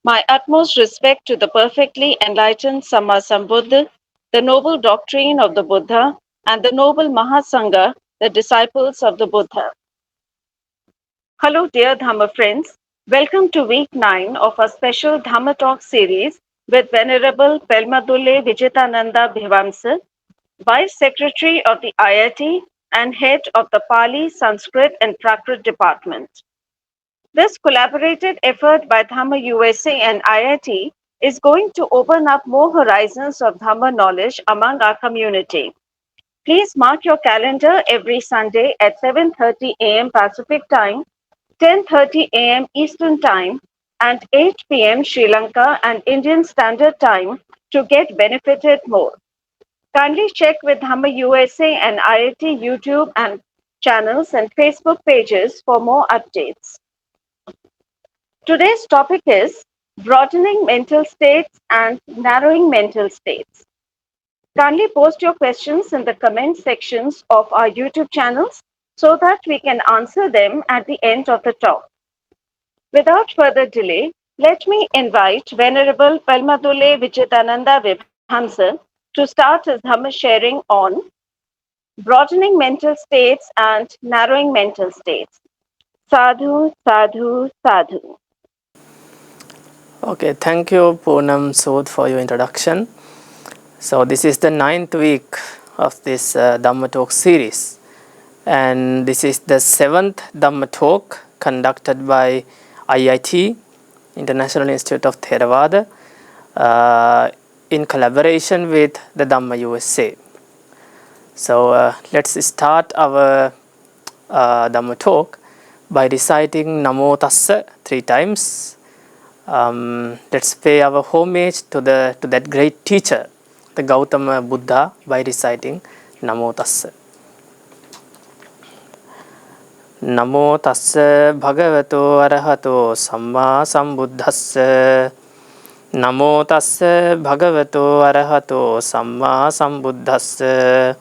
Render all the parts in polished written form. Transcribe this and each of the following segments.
My utmost respect to the perfectly enlightened Sammasambuddha, the noble doctrine of the Buddha, and the noble Mahasangha, the disciples of the Buddha. Hello, dear Dhamma friends. Welcome to week 9 of our special Dhamma Talk series with Venerable Pelmadulle Vijitānanda Bhivamsa, Vice Secretary of the IIT and Head of the Pali, Sanskrit and Prakrit Department. This collaborated effort by Dhamma USA and IIT is going to open up more horizons of Dhamma knowledge among our community. Please mark your calendar every Sunday at 7:30 a.m. Pacific Time, 10:30 a.m. Eastern Time, and 8 p.m. Sri Lanka and Indian Standard Time to get benefited more. Kindly check with Dhamma USA and IIT YouTube and channels and Facebook pages for more updates. Today's topic is broadening mental states and narrowing mental states. Kindly post your questions in the comment sections of our YouTube channels so that we can answer them at the end of the talk. Without further delay, let me invite Venerable Pelmadulle Vijitānanda Vibhamsa to start his Dhamma sharing on broadening mental states and narrowing mental states. Sadhu, sadhu, sadhu. Okay, thank you Poonam Sood for your introduction. So this is the 9th week of this Dhamma Talk series, and this is the 7th Dhamma Talk conducted by IIT, International Institute of Theravada, in collaboration with the Dhamma USA. So let's start our Dhamma Talk by reciting Namo Tassa 3 times. Let's pay our homage to that great teacher, the Gautama Buddha, by reciting Namo Tassa. Namo Tassa Bhagavato Arahato Samma Sambuddhassa. Namo Tassa Bhagavato Arahato Samma Sambuddhassa.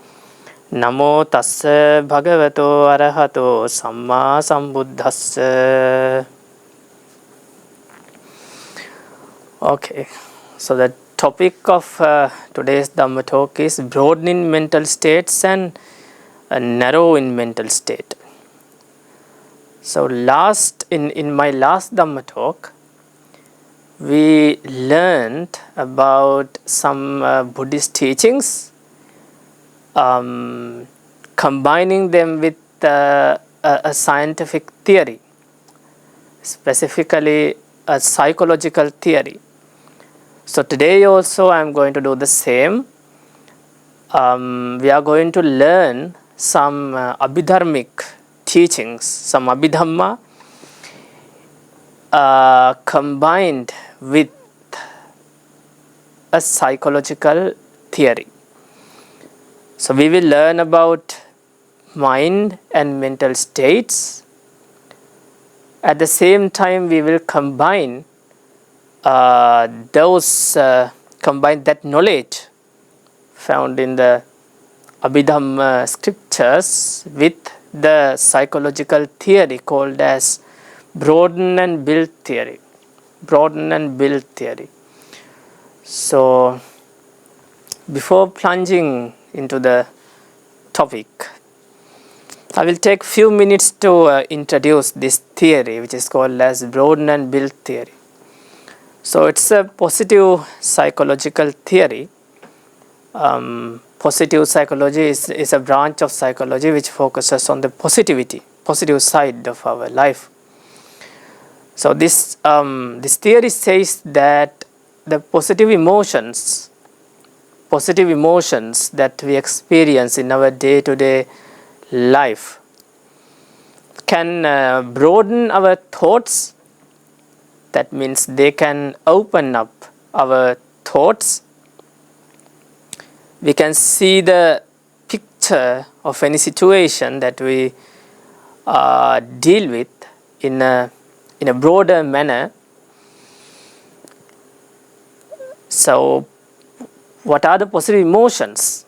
Namo Tassa Bhagavato Arahato Samma Sambuddhassa. Okay, so the topic of today's Dhamma talk is broadening mental states and narrowing mental state. So in my last Dhamma talk, we learned about some Buddhist teachings, combining them with a scientific theory, specifically a psychological theory. So today also I am going to do the same. We are going to learn some abhidharmic teachings, some abhidhamma combined with a psychological theory. So we will learn about mind and mental states. At the same time, we will combine that knowledge found in the Abhidhamma scriptures with the psychological theory called as broaden and build theory. Broaden and build theory. So before plunging into the topic, I will take few minutes to introduce this theory, which is called as broaden and build theory. So it's a positive psychological theory. Positive psychology is a branch of psychology which focuses on the positive side of our life. So this theory says that the positive emotions that we experience in our day-to-day life can broaden our thoughts. That means they can open up our thoughts. We can see the picture of any situation that we deal with in a broader manner. So what are the positive emotions?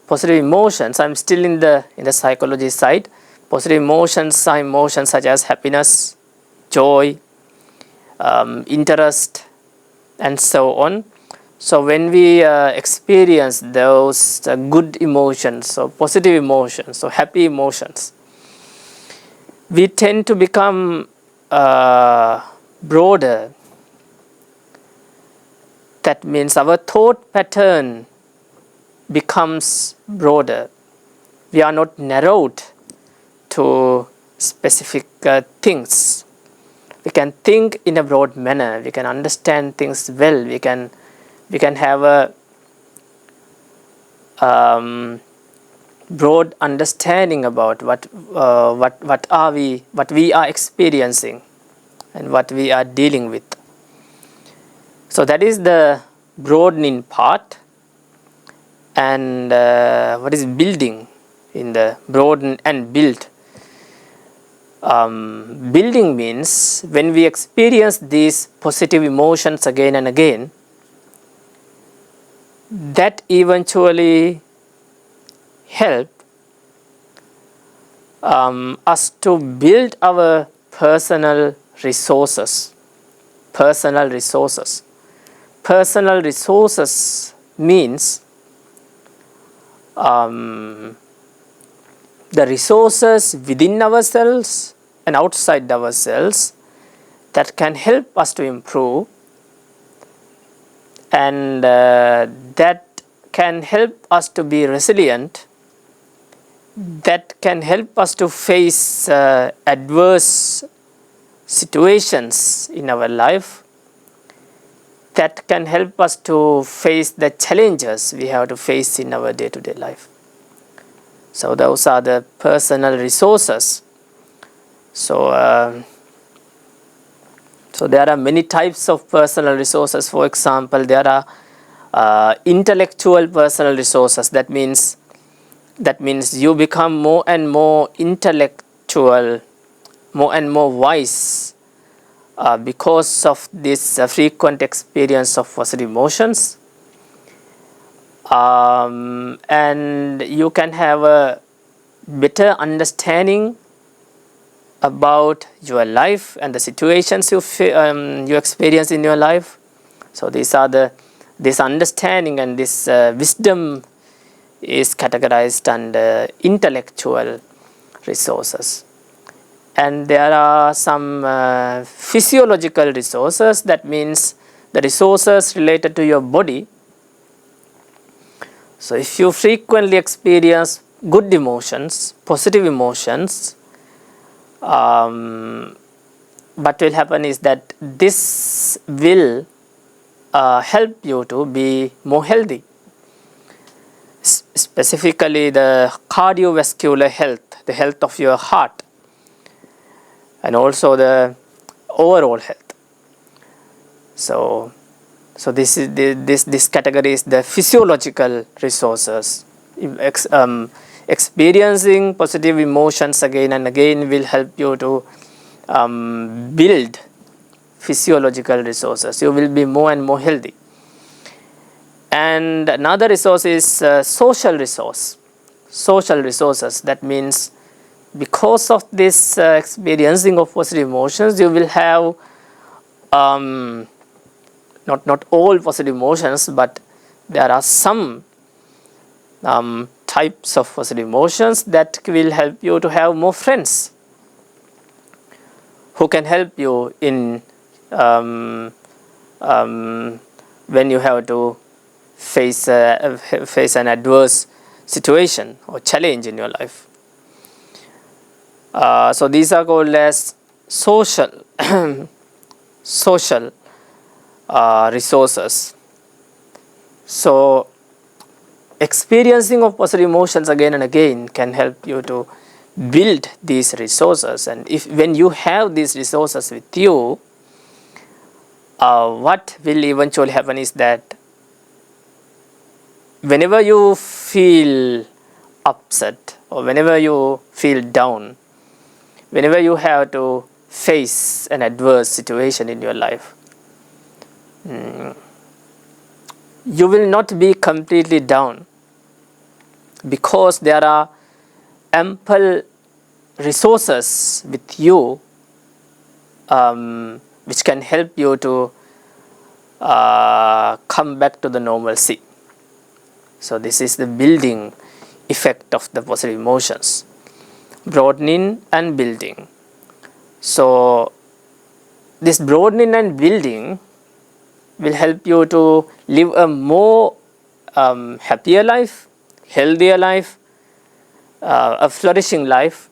Positive emotions, I'm still in the psychology side. Positive emotions are emotions such as happiness, joy, interest, and so on. So when we experience those good emotions, or positive emotions, or happy emotions, we tend to become broader. That means our thought pattern becomes broader. We are not narrowed to specific things. We can think in a broad manner. We can understand things well. We can have a broad understanding about what we are experiencing and what we are dealing with. So that is the broadening part. And what is building in the broaden and build? Building means when we experience these positive emotions again and again, that eventually help us to build our personal resources. Personal resources. Personal resources means the resources within ourselves and outside ourselves that can help us to improve, and that can help us to be resilient, that can help us to face adverse situations in our life, that can help us to face the challenges we have to face in our day-to-day life. So those are the personal resources. So there are many types of personal resources. For example, there are intellectual personal resources. That means you become more and more intellectual, more and more wise because of this frequent experience of positive emotions. And you can have a better understanding about your life and the situations you experience in your life. So this understanding and this wisdom is categorized under intellectual resources. And there are some physiological resources. That means the resources related to your body. So if you frequently experience good emotions, positive emotions, what will happen is that this will help you to be more healthy. Specifically the cardiovascular health, the health of your heart, and also the overall health. So this category is the physiological resources. Experiencing positive emotions again and again will help you to build physiological resources. You will be more and more healthy. And another resource is social resource. Social resources. That means because of this experiencing of positive emotions, you will have not all positive emotions, but there are some types of positive emotions that will help you to have more friends who can help you in when you have to face an adverse situation or challenge in your life. So these are called as social resources. So experiencing of positive emotions again and again can help you to build these resources. And when you have these resources with you, what will eventually happen is that whenever you feel upset or whenever you feel down, whenever you have to face an adverse situation in your life, you will not be completely down, because there are ample resources with you which can help you to come back to the normalcy. So this is the building effect of the positive emotions, broadening and building. So this broadening and building will help you to live a more happier life, healthier life, a flourishing life.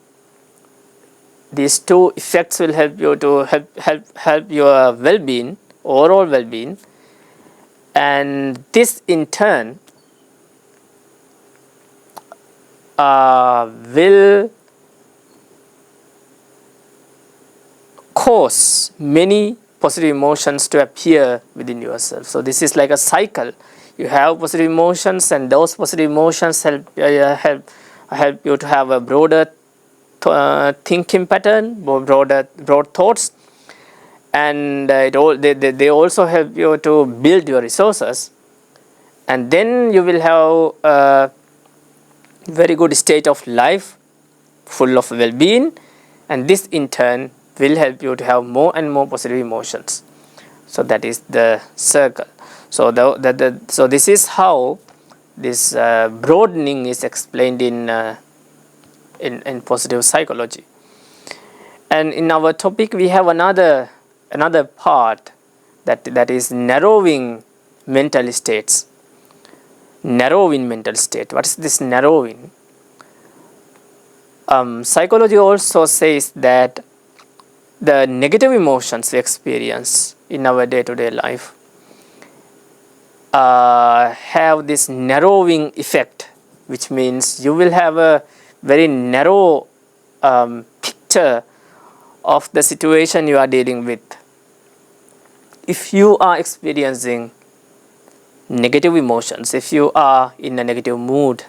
These two effects will help you to help your well-being, overall well-being, and this in turn will cause many positive emotions to appear within yourself. So this is like a cycle. You have positive emotions, and those positive emotions help you to have a broader thinking pattern, broad thoughts, and they also help you to build your resources, and then you will have a very good state of life full of well-being, and this in turn will help you to have more and more positive emotions. So that is the circle. So so this is how this broadening is explained in positive psychology. And in our topic we have another part that is narrowing mental states. Narrowing mental state. What is this narrowing? Psychology also says that the negative emotions we experience in our day-to-day life have this narrowing effect, which means you will have a very narrow picture of the situation you are dealing with. If you are experiencing negative emotions, if you are in a negative mood,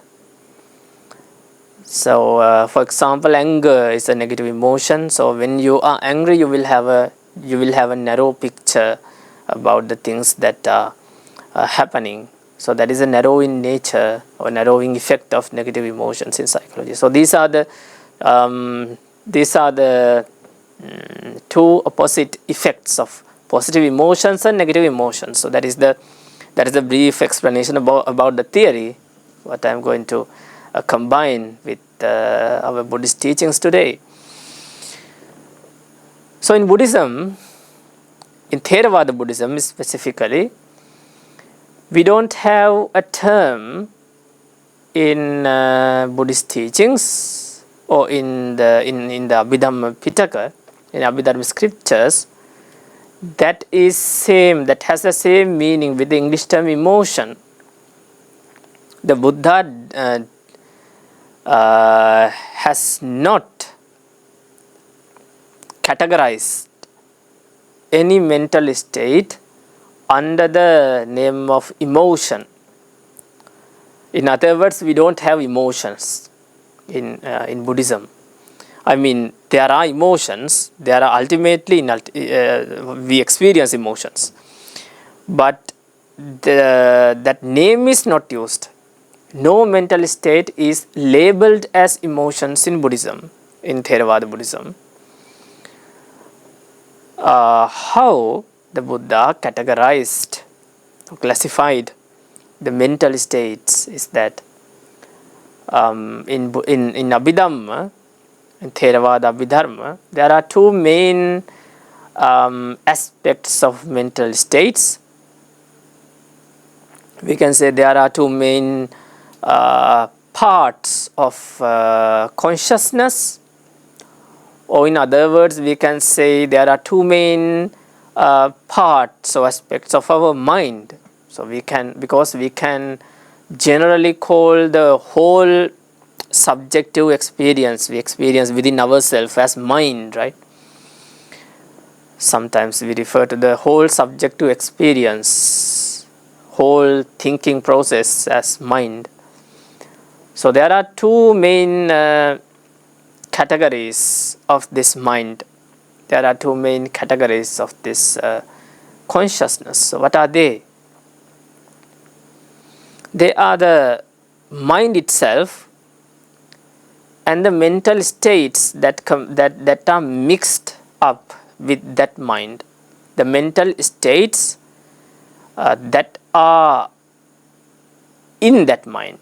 so for example, anger is a negative emotion. So when you are angry, you will have a narrow picture about the things that are happening. So that is a narrowing nature or narrowing effect of negative emotions in psychology. So these are the two opposite effects of positive emotions and negative emotions. So that is the brief explanation about the theory, what I am going to combine with our Buddhist teachings today. So in Buddhism, in Theravada Buddhism specifically, we don't have a term in Buddhist teachings or in the Abhidhamma Pitaka, in Abhidharma scriptures, that has the same meaning with the English term emotion. The Buddha has not categorized any mental state under the name of emotion. In other words, we don't have emotions in Buddhism. I mean, there are emotions. There are ultimately we experience emotions, but that name is not used. No mental state is labeled as emotions in Buddhism, in Theravada Buddhism. How the Buddha categorized, classified the mental states is that in Abhidhamma, in Theravada Abhidharma, there are two main aspects of mental states. We can say there are two main parts of consciousness, or in other words, we can say there are two main parts or aspects of our mind. So because we can generally call the whole subjective experience we experience within ourselves as mind, right? Sometimes we refer to the whole subjective experience, whole thinking process as mind. So there are two main categories of this mind. There are two main categories of this consciousness. So what are they? They are the mind itself and the mental states that are mixed up with that mind. the mental states that are in that mind.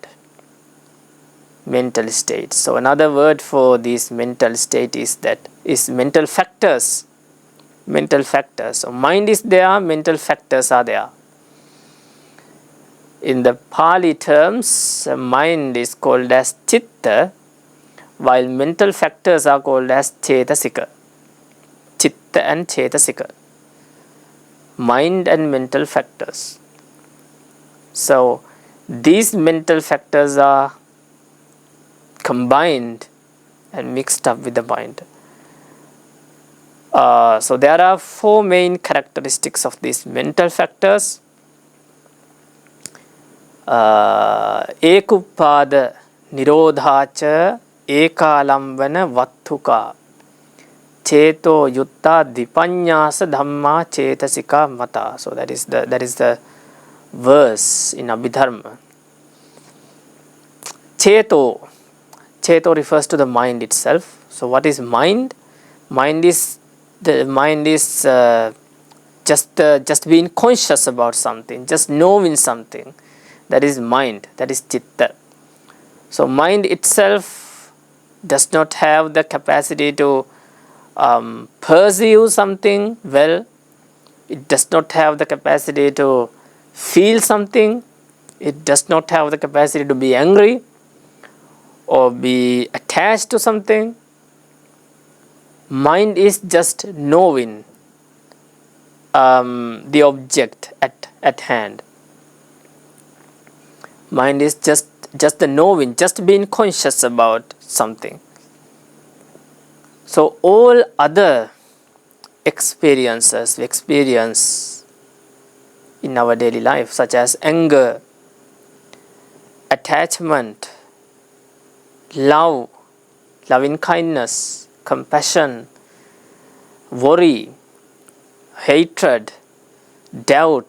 Mental states. So another word for this mental state is mental factors. Mental factors. So mind is there, mental factors are there. In the Pali terms, mind is called as chitta, while mental factors are called as cetasika. Chitta and cetasika. Mind and mental factors. So these mental factors are combined and mixed up with the mind. So there are four main characteristics of these mental factors. Ekuppada nirodhacha ekalambana vattuka cheto yutta dipanyasa dhamma cetasika mata. So that is the verse in Abhidharma. Cheto refers to the mind itself. So what is mind? Mind is just being conscious about something, just knowing something. That is mind, that is chitta. So mind itself does not have the capacity to perceive something well. It does not have the capacity to feel something. It does not have the capacity to be angry or be attached to something. Mind is just knowing the object at hand. Mind is just the knowing, just being conscious about something. So all other experiences we experience in our daily life, such as anger, attachment, love, loving kindness, compassion, worry, hatred, doubt,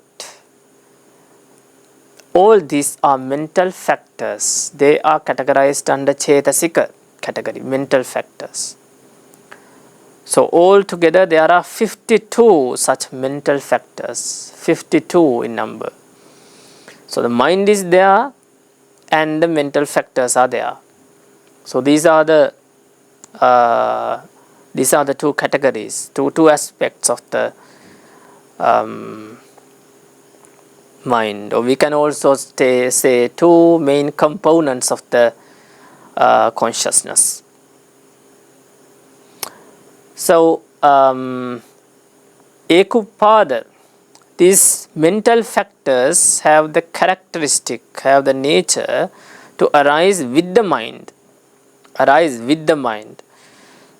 all these are mental factors. They are categorized under Cetasika category, mental factors. So altogether there are 52 such mental factors, 52 in number. So the mind is there and the mental factors are there. So these are the two categories, two aspects of the mind, or we can also say two main components of the consciousness. So Ekuppada, these mental factors have the characteristic, have the nature to arise with the mind.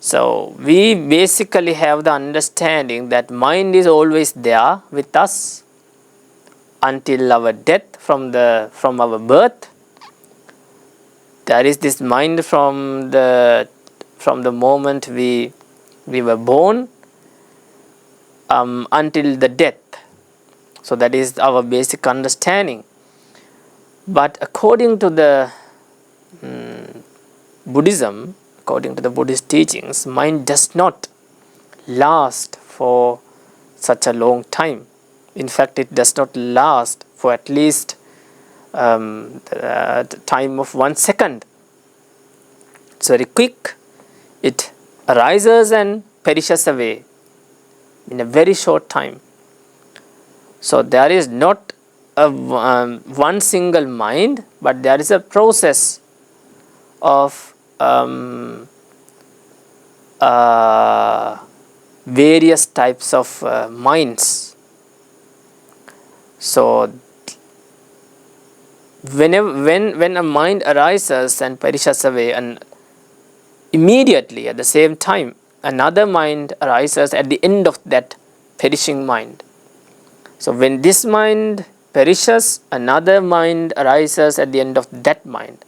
So we basically have the understanding that mind is always there with us until our death, from our birth. There is this mind from the moment we were born until the death. So that is our basic understanding. But according to the Buddhism, according to the Buddhist teachings, mind does not last for such a long time. In fact, it does not last for at least the time of 1 second. It's very quick. It arises and perishes away in a very short time. So there is not one single mind, but there is a process of various types of minds. So when a mind arises and perishes away, and immediately at the same time another mind arises at the end of that perishing mind. So when this mind perishes, another mind arises at the end of that mind.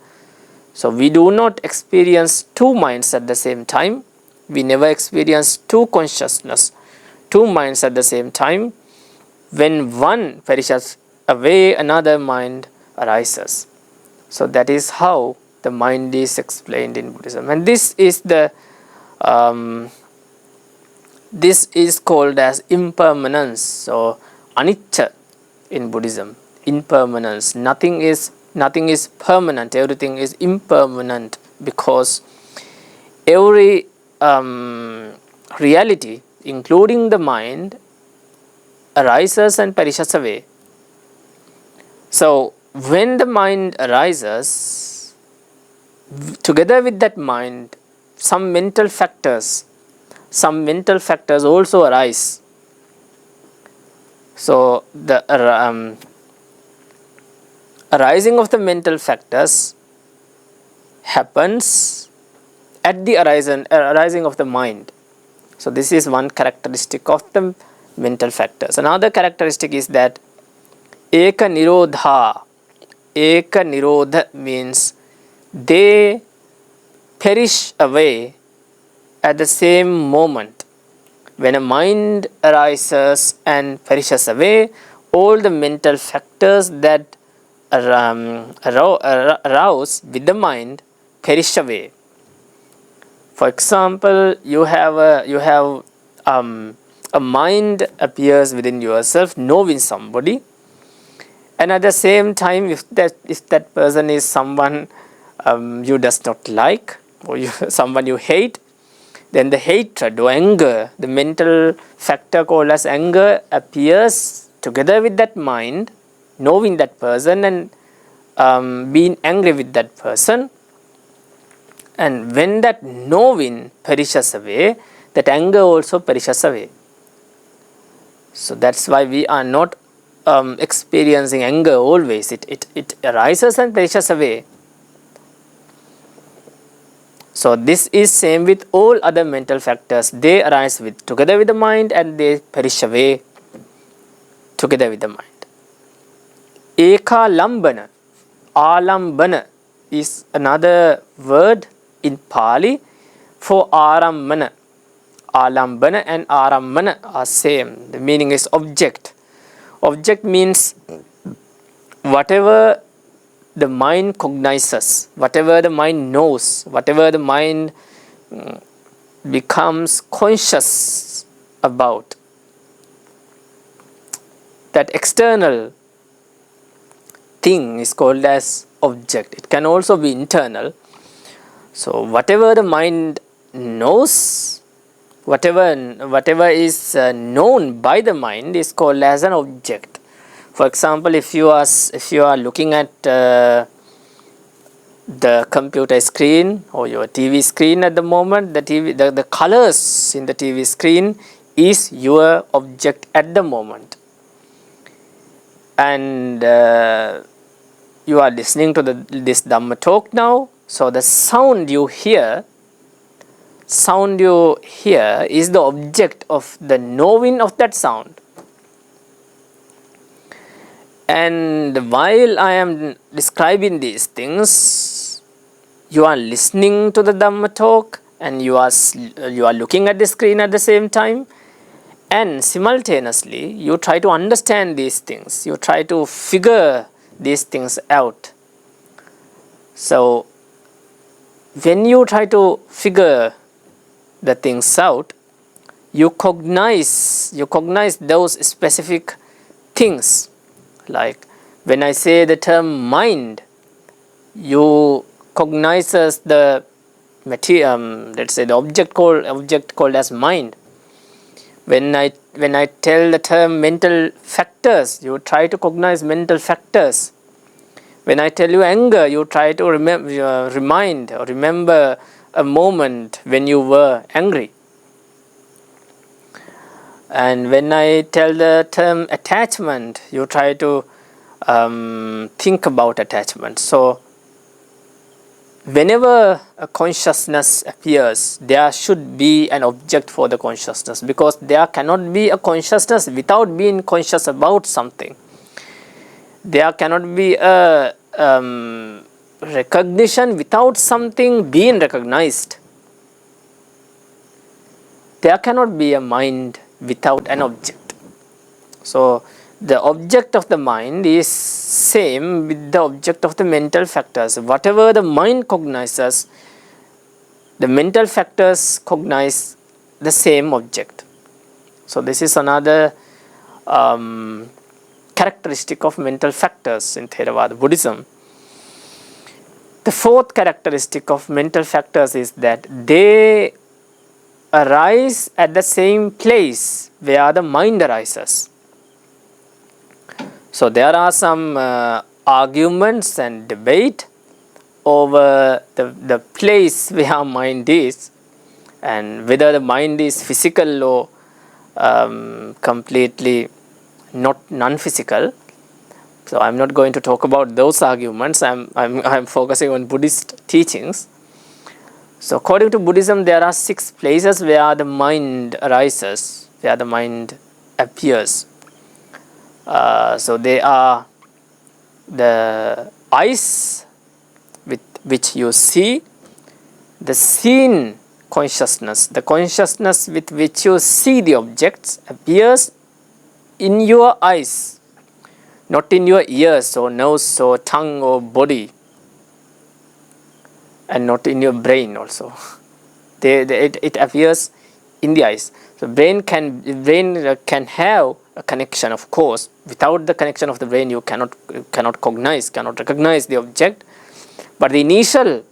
So we do not experience two minds at the same time. We never experience two consciousness, two minds at the same time. When one perishes away, another mind arises. So that is how the mind is explained in Buddhism. And this is the This is called as impermanence or anicca in Buddhism. Impermanence. Nothing is permanent. Everything is impermanent because every reality, including the mind, arises and perishes away. So when the mind arises, together with that mind, some mental factors also arise. So the arising of the mental factors happens at the arising of the mind. So this is one characteristic of the mental factors. Another characteristic is that eka nirodha. Eka nirodha means they perish away at the same moment. When a mind arises and perishes away, all the mental factors that arouse with the mind perish away. For example, you have a mind appears within yourself, knowing somebody, and at the same time, if that person is someone you does not like, or someone you hate, then the hatred or anger, the mental factor called as anger, appears together with that mind, knowing that person and being angry with that person. And when that knowing perishes away, that anger also perishes away. So that's why we are not experiencing anger always. It arises and perishes away. So this is same with all other mental factors. They arise together with the mind and they perish away together with the mind. Eka lambana. Alambana is another word in Pali for arambana. Alambana and arambana are same. The meaning is object. Object means whatever the mind cognizes, whatever the mind knows, whatever the mind becomes conscious about. That external thing is called as object. It can also be internal. So whatever the mind knows, whatever is known by the mind is called as an object. For example, if you are looking at the computer screen or your TV screen at the moment, the colors in the TV screen is your object at the moment. And you are listening to this Dhamma talk now. So the sound you hear is the object of the knowing of that sound. And while I am describing these things, you are listening to the Dhamma talk and you are looking at the screen at the same time, and simultaneously you try to understand these things. You try to figure these things out. So when you try to figure the things out, you cognize those specific things. Like when I say the term mind, you cognizes the material, let's say the object called as mind. When I tell the term mental factors, you try to cognize mental factors. When I tell you anger, you try to remind or remember a moment when you were angry. And when I tell the term attachment, you try to think about attachment. So whenever a consciousness appears, there should be an object for the consciousness, because there cannot be a consciousness without being conscious about something. There cannot be a recognition without something being recognized. There cannot be a mind without an object. So the object of the mind is same with the object of the mental factors. Whatever the mind cognizes, the mental factors cognize the same object. So this is another characteristic of mental factors in Theravada Buddhism. The fourth characteristic of mental factors is that they arise at the same place where the mind arises. So there are some arguments and debate over the place where mind is, and whether the mind is physical or completely not non-physical. So I'm not going to talk about those arguments. I'm focusing on Buddhist teachings. So according to Buddhism, there are 6 places where the mind arises, where the mind appears. So they are the eyes with which you see, the seen consciousness, the consciousness with which you see the objects appears in your eyes, not in your ears or nose or tongue or body, and not in your brain also. It appears in the eyes. So brain can have a connection, of course. Without the connection of the brain, you cannot recognize the object. But the initial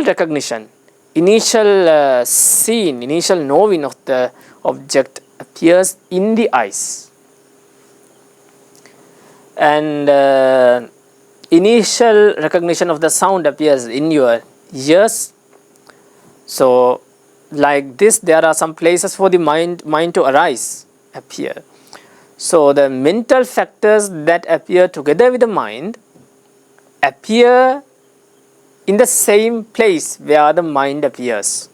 recognition, initial seeing, initial knowing of the object appears in the eyes, and initial recognition of the sound appears in your ears. So like this, there are some places for the mind to arise, appear. So the mental factors that appear together with the mind appear in the same place where the mind appears.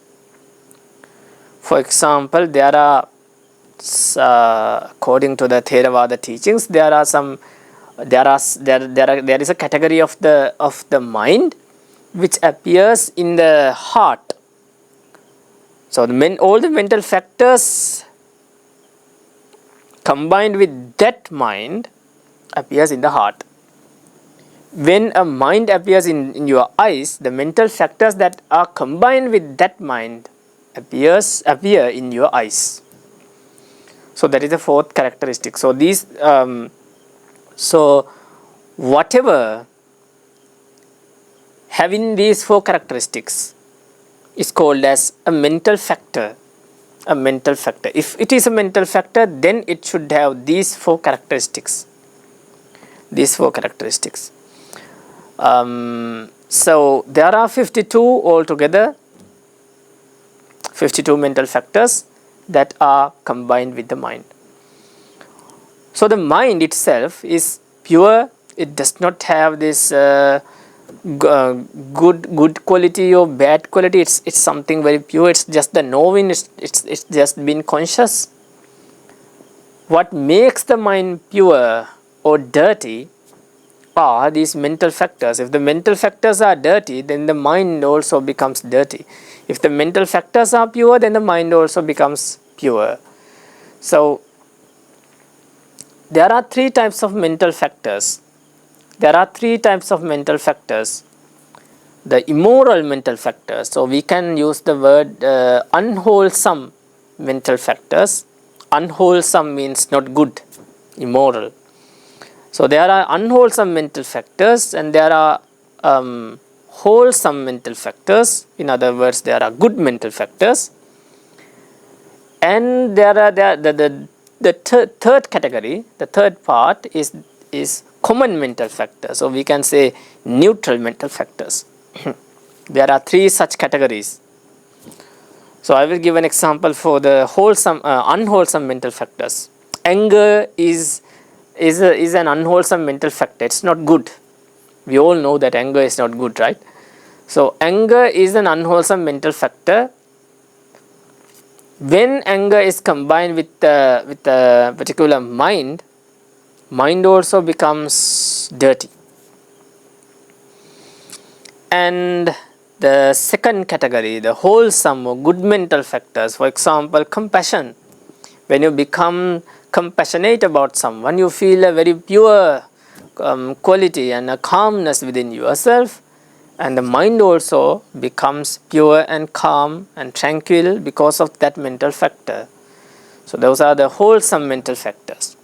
For example, there are, according to the Theravada teachings, there is a category of the mind which appears in the heart. So all the mental factors combined with that mind appears in the heart. When a mind appears in your eyes, the mental factors that are combined with that mind appear in your eyes. So that is the fourth characteristic. So these whatever having these 4 characteristics is called as a mental factor. A mental factor. If it is a mental factor, then it should have these 4 characteristics. So there are 52 altogether, 52 mental factors that are combined with the mind. So the mind itself is pure. It does not have this good quality or bad quality. It's something very pure. It's just the knowing. It's just being conscious. What makes the mind pure or dirty are these mental factors. If the mental factors are dirty, then the mind also becomes dirty. If the mental factors are pure, then the mind also becomes pure. So there are 3 types of mental factors. The immoral mental factors. So we can use the word unwholesome mental factors. Unwholesome means not good, immoral. So there are unwholesome mental factors and there are wholesome mental factors. In other words, there are good mental factors. And there are the third category, the third part is common mental factors. So we can say neutral mental factors. There are 3 such categories. So I will give an example for the unwholesome mental factors. Anger is an unwholesome mental factor. It's not good. We all know that anger is not good, right? So anger is an unwholesome mental factor. When anger is combined with a particular mind also becomes dirty. And the second category, the wholesome or good mental factors, for example, compassion. When you become compassionate about someone, you feel a very pure quality and a calmness within yourself, and the mind also becomes pure and calm and tranquil because of that mental factor. So those are the wholesome mental factors.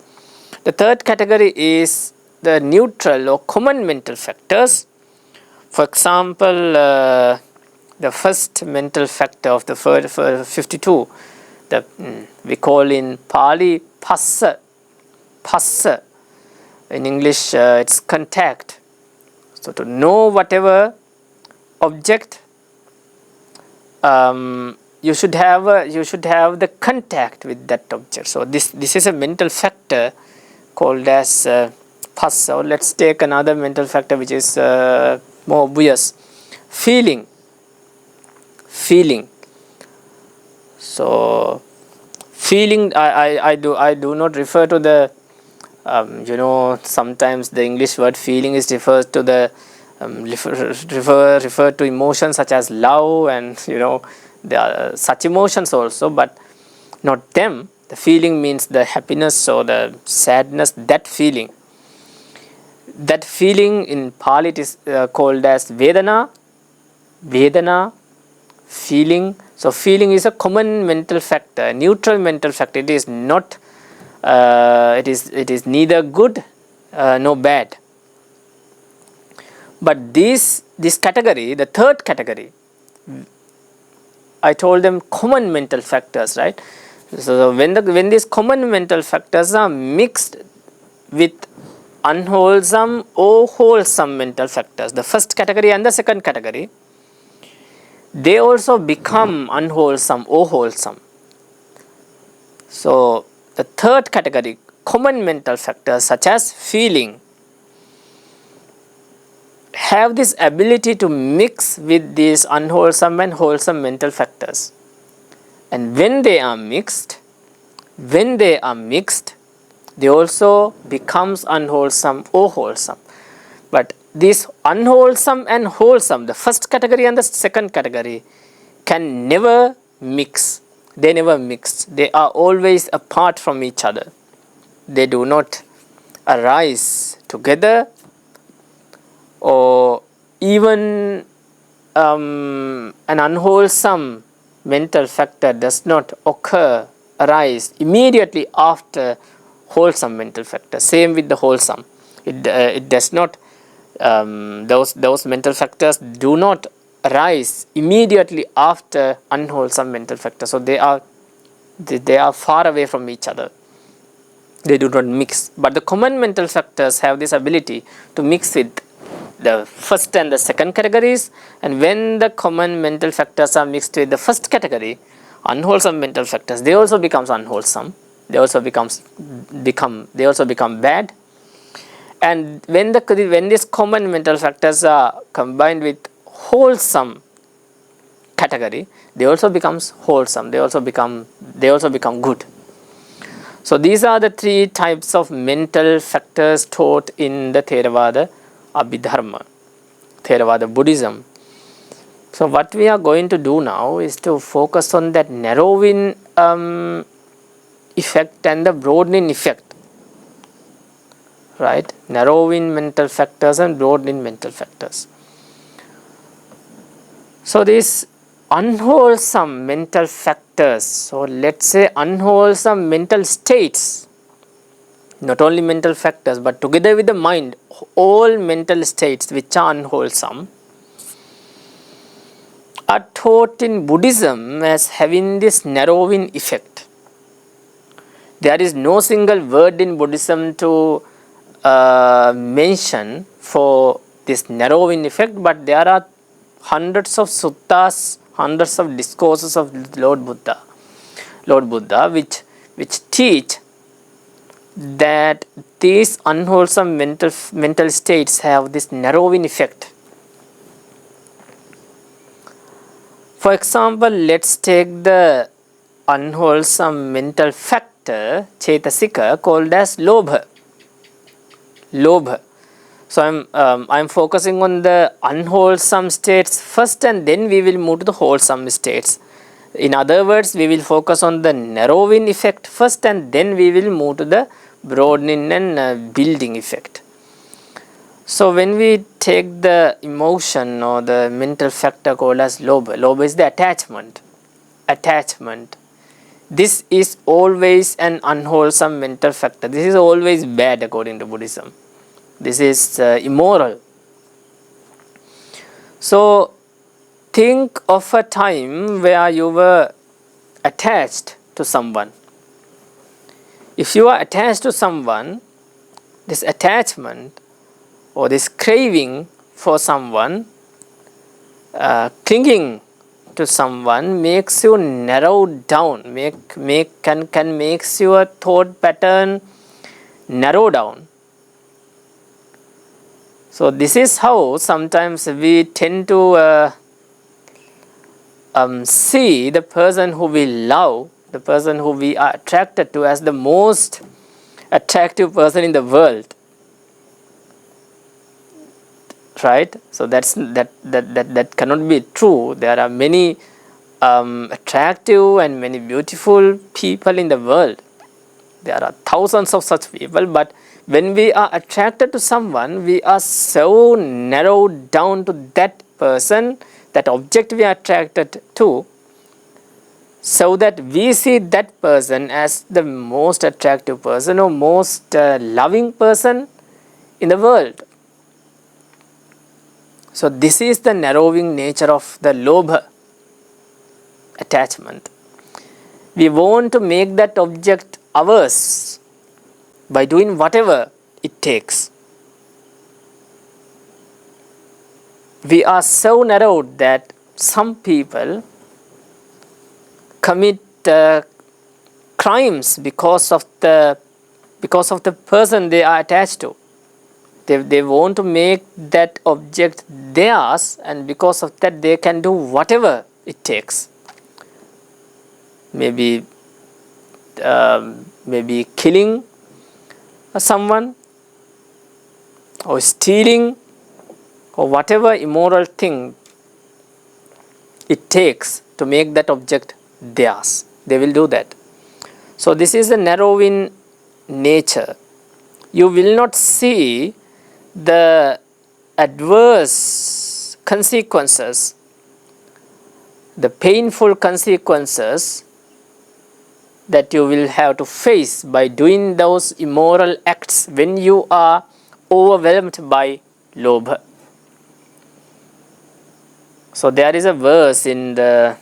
The third category is the neutral or common mental factors. For example, the first mental factor of the 52, we call in Pali Passa. Passa. In English, it's contact. So to know whatever object, you should have the contact with that object. So this is a mental factor called as Passa. Or let's take another mental factor which is more obvious. Feeling. So feeling, I do not refer to the sometimes the English word feeling is refers to the refer to emotions such as love, and there are such emotions also, but not them. The feeling means the happiness or the sadness, that feeling in Pali it is called as Vedana. Feeling. So feeling is a common mental factor, neutral mental factor. It is not it is neither good nor bad. But this category, the third category, I told them common mental factors, right? So when these common mental factors are mixed with unwholesome or wholesome mental factors, the first category and the second category, they also become unwholesome or wholesome. So the third category, common mental factors such as feeling, have this ability to mix with these unwholesome and wholesome mental factors. And when they are mixed, they also becomes unwholesome or wholesome. But these unwholesome and wholesome, the first category and the second category, can never mix. They never mix. They are always apart from each other. They do not arise together, or even an unwholesome mental factor does not arise immediately after wholesome mental factor. Same with the wholesome. It does not. Those mental factors do not arise immediately after unwholesome mental factors. So they are far away from each other. They do not mix. But the common mental factors have this ability to mix with the first and the second categories. And when the common mental factors are mixed with the first category, unwholesome mental factors, they also becomes unwholesome. They also become bad. And when these common mental factors are combined with wholesome category, they also becomes wholesome. They also become good. So these are the three types of mental factors taught in the Theravada Abhidharma, Theravada Buddhism. So what we are going to do now is to focus on that narrowing effect and the broadening effect. Right? Narrowing mental factors and broadening mental factors. So these unwholesome mental factors, so let's say unwholesome mental states, not only mental factors but together with the mind, all mental states which are unwholesome are taught in Buddhism as having this narrowing effect. There is no single word in Buddhism to mention for this narrowing effect, but there are hundreds of suttas, hundreds of discourses of Lord Buddha which teach that these unwholesome mental states have this narrowing effect. For example, let's take the unwholesome mental factor Chetasika called as Lobha. So I'm focusing on the unwholesome states first, and then we will move to the wholesome states. In other words, we will focus on the narrowing effect first, and then we will move to the broadening and building effect. So when we take the emotion or the mental factor called as lobha is the attachment. this is always an unwholesome mental factor. This is always bad according to Buddhism. This is immoral. So think of a time where you were attached to someone. If you are attached to someone, this attachment or this craving for someone, clinging to someone makes you narrow down, can makes your thought pattern narrow down. So this is how sometimes we tend to see the person who we love, the person who we are attracted to, as the most attractive person in the world. Right? So that cannot be true. There are many attractive and many beautiful people in the world. There are thousands of such people, but when we are attracted to someone, we are so narrowed down to that person, that object we are attracted to, so that we see that person as the most attractive person or most loving person in the world. So this is the narrowing nature of the lobha, attachment. We want to make that object ours by doing whatever it takes. We are so narrowed that some people commit crimes because of the person they are attached to. They want to make that object theirs, and because of that they can do whatever it takes. Maybe killing someone, or stealing, or whatever immoral thing it takes to make that object theirs. They will do that. So this is a narrowing nature. You will not see the adverse consequences, the painful consequences that you will have to face by doing those immoral acts when you are overwhelmed by lobha. So there is a verse in the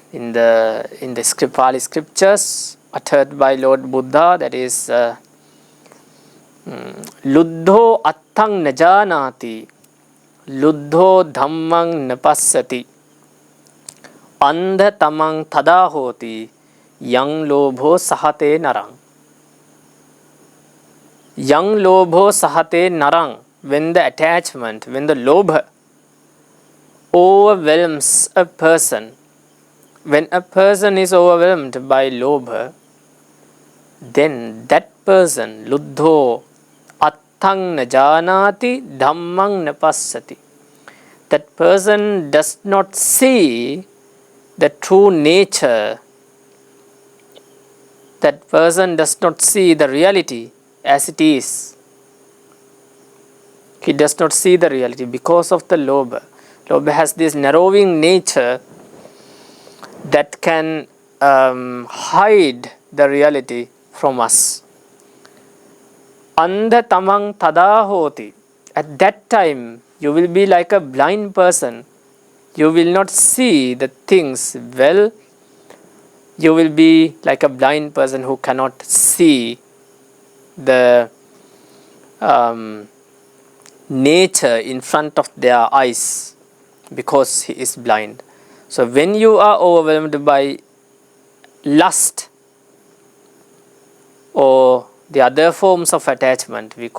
Pali scriptures uttered by Lord Buddha, that is Luddho attang najanati, Luddho dhammang napassati, Andha tamang tadahoti, Yang lobho sahate narang. Yang lobho sahate narang. When the attachment, when the lobha overwhelms a person, when a person is overwhelmed by lobha, then that person, luddho attang najanati dhammang napassati, that person does not see the true nature, that person does not see the reality as it is. He does not see the reality because of the lobha. Lobha has this narrowing nature that can hide the reality from us. Andha tamang tadahoti. At that time, you will be like a blind person. You will not see the things well. You will be like a blind person who cannot see the nature in front of their eyes because he is blind. So when you are overwhelmed by lust or the other forms of attachment, we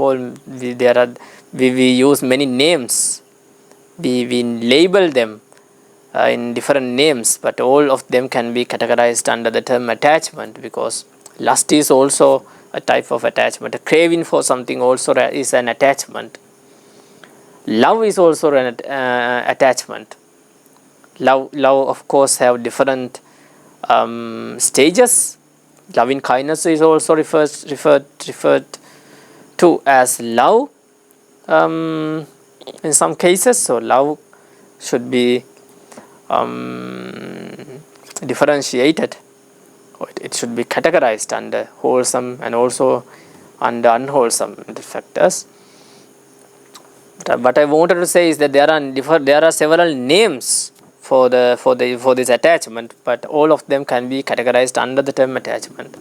use many names. We label them in different names, but all of them can be categorized under the term attachment, because lust is also a type of attachment. A craving for something also is an attachment. Love is also an attachment. Love of course have different stages. Loving kindness is also referred to as love in some cases. So love should be differentiated It should be categorized under wholesome and also under unwholesome mental factors. But what I wanted to say is that there are several names for this attachment, but all of them can be categorized under the term attachment.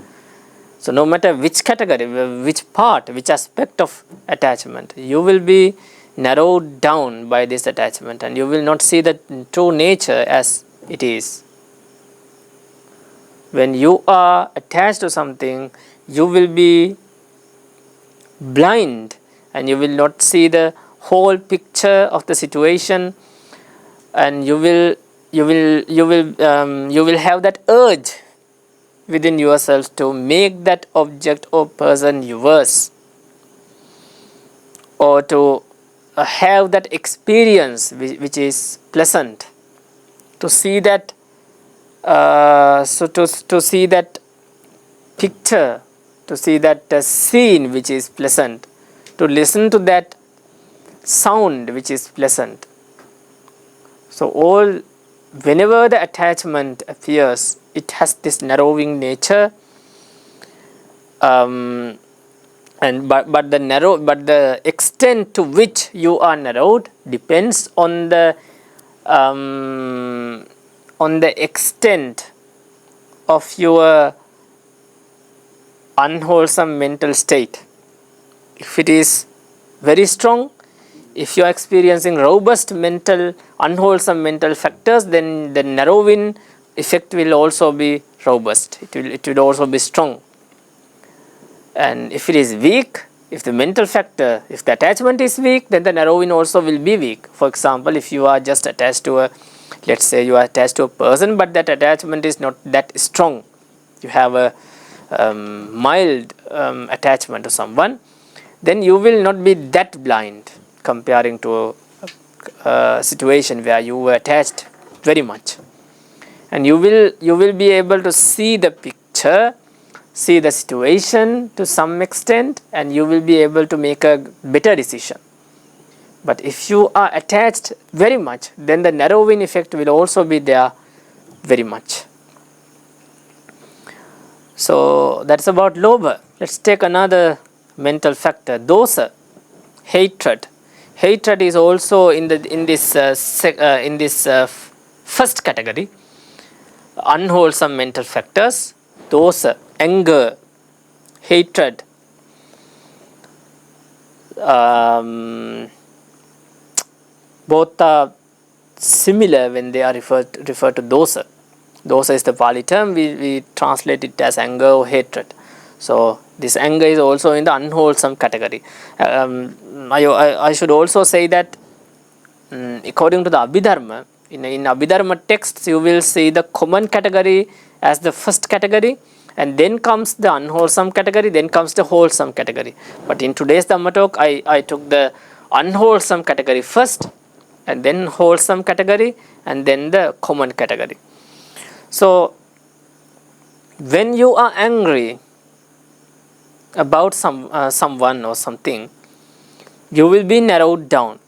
So no matter which category, which part, which aspect of attachment, you will be narrowed down by this attachment, and you will not see the true nature as it is. When you are attached to something, you will be blind and you will not see the whole picture of the situation, and you will have that urge within yourself to make that object or person yours, or to have that experience which is pleasant, to see that to see that picture, to see that scene which is pleasant, to listen to that sound which is pleasant. So whenever the attachment appears, it has this narrowing nature, but the extent to which you are narrowed depends on the extent of your unwholesome mental state. If it is very strong, if you are experiencing robust unwholesome mental factors, then the narrowing effect will also be robust. It will also be strong. And if it is weak, if the attachment is weak, then the narrowing also will be weak. For example, if you are just attached to let's say you are attached to a person, but that attachment is not that strong. You have a mild attachment to someone, then you will not be that blind comparing to a situation where you were attached very much, and you will be able to see the picture, see the situation to some extent, and you will be able to make a better decision. But if you are attached very much, then the narrowing effect will also be there very much. So that's about lobha. Let's take another mental factor, dosa, hatred. Hatred is also in this first category, unwholesome mental factors. Dosa, anger, hatred, both are similar when they are referred to dosa. Dosa is the Pali term, we translate it as anger or hatred. So this anger is also in the unwholesome category. I should also say that according to the Abhidharma, in Abhidharma texts you will see the common category as the first category, and then comes the unwholesome category, then comes the wholesome category. But in today's Dhamma talk, I took the unwholesome category first, and then wholesome category, and then the common category. So when you are angry about someone or something, you will be narrowed down.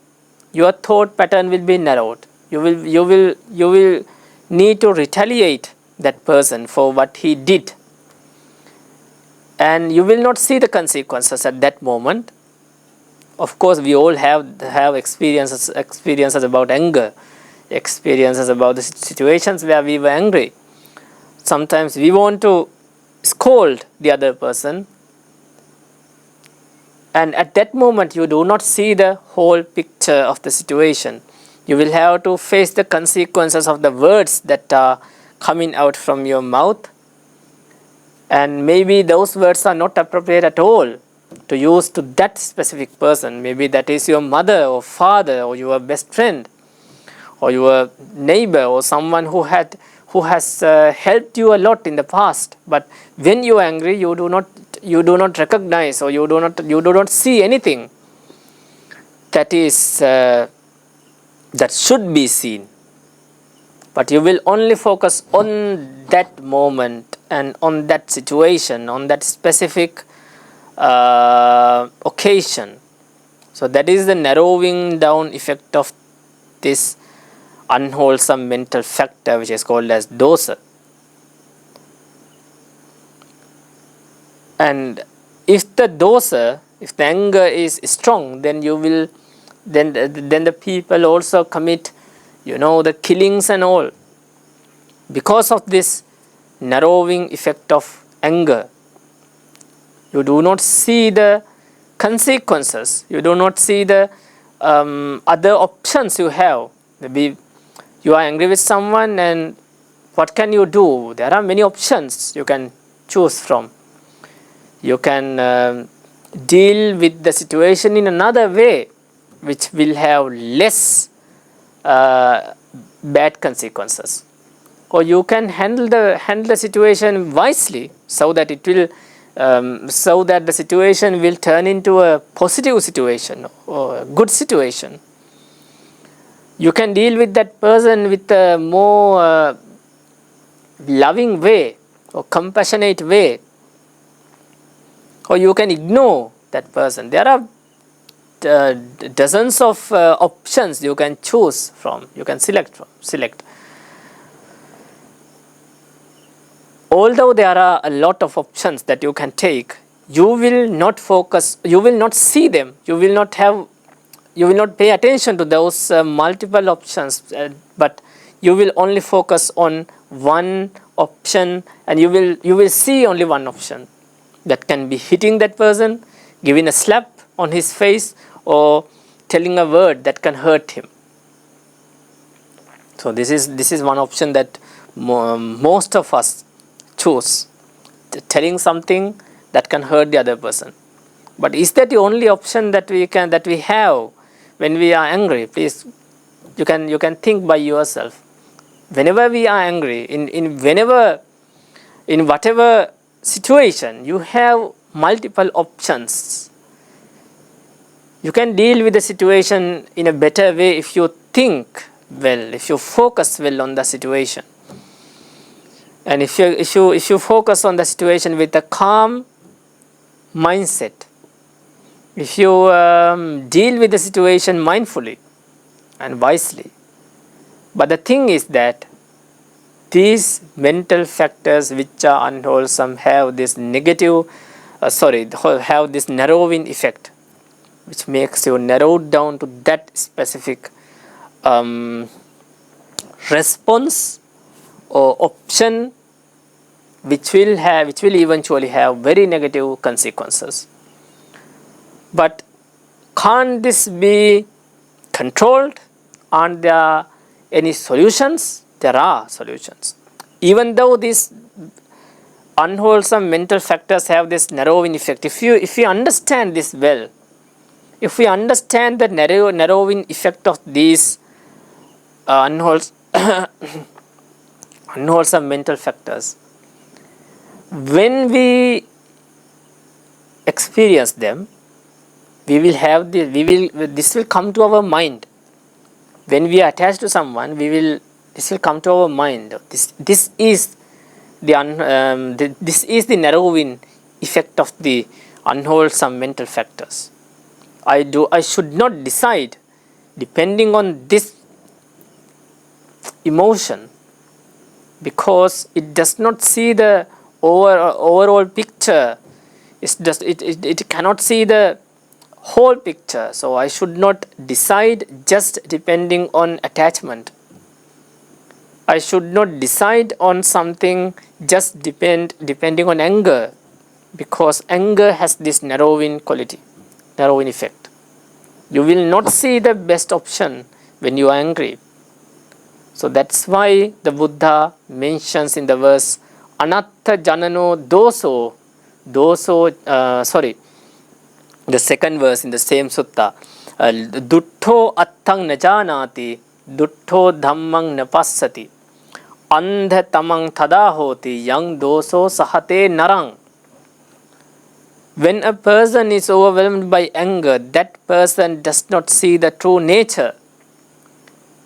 Your thought pattern will be narrowed. You will need to retaliate that person for what he did, and you will not see the consequences at that moment. Of course, we all have experiences about anger, experiences about the situations where we were angry. Sometimes we want to scold the other person, and at that moment you do not see the whole picture of the situation. You will have to face the consequences of the words that are coming out from your mouth, and maybe those words are not appropriate at all to use to that specific person. Maybe that is your mother or father or your best friend or your neighbor or someone who has helped you a lot in the past. But when you are angry, you do not recognize, or you do not see anything that should be seen. But you will only focus on that moment and on that situation, on that specific occasion. So that is the narrowing down effect of this unwholesome mental factor, which is called as dosa. And if the dosa, if the anger is strong, then you will, then the people also commit, the killings and all, because of this narrowing effect of anger. You do not see the consequences. You do not see the other options you have. Maybe you are angry with someone, and what can you do? There are many options you can choose from. You can deal with the situation in another way, which will have less bad consequences. Or you can handle the situation wisely, so that it will so that the situation will turn into a positive situation or a good situation. You can deal with that person with a more loving way or compassionate way, or you can ignore that person. There are dozens of options you can choose from, you can select. Although there are a lot of options that you can take, you will not focus, you will not see them, you will not pay attention to those multiple options, but you will only focus on one option, and you will see only one option. That can be hitting that person, giving a slap on his face, or telling a word that can hurt him. So this is one option that most of us choose, telling something that can hurt the other person. But is that the only option that we have when we are angry? Please, you can think by yourself. Whenever we are angry, in whatever situation, you have multiple options. You can deal with the situation in a better way if you think well, if you focus well on the situation. And if you focus on the situation with a calm mindset, if you deal with the situation mindfully and wisely. But the thing is that these mental factors which are unwholesome have this have this narrowing effect, which makes you narrow down to that specific response or option, which will eventually have very negative consequences. But can't this be controlled? Aren't there any solutions? There are solutions. Even though these unwholesome mental factors have this narrowing effect, if you understand this well, if we understand the narrowing effect of these unwholesome mental factors, when we experience them, this will come to our mind. When we are attached to someone, this will come to our mind. This is the narrowing effect of the unwholesome mental factors. I should not decide depending on this emotion, because it does not see the overall picture. It cannot see the whole picture. So I should not decide just depending on attachment. I should not decide on something just depending on anger, because anger has this narrowing effect. You will not see the best option when you are angry. So that's why the Buddha mentions in the verse Anatta Janano Doso, the second verse in the same sutta, Duttho Attang Najanati, Duttho Dhammang Napassati, Andha Tamang Tadahoti, Yang Doso Sahate Narang. When a person is overwhelmed by anger, that person does not see the true nature.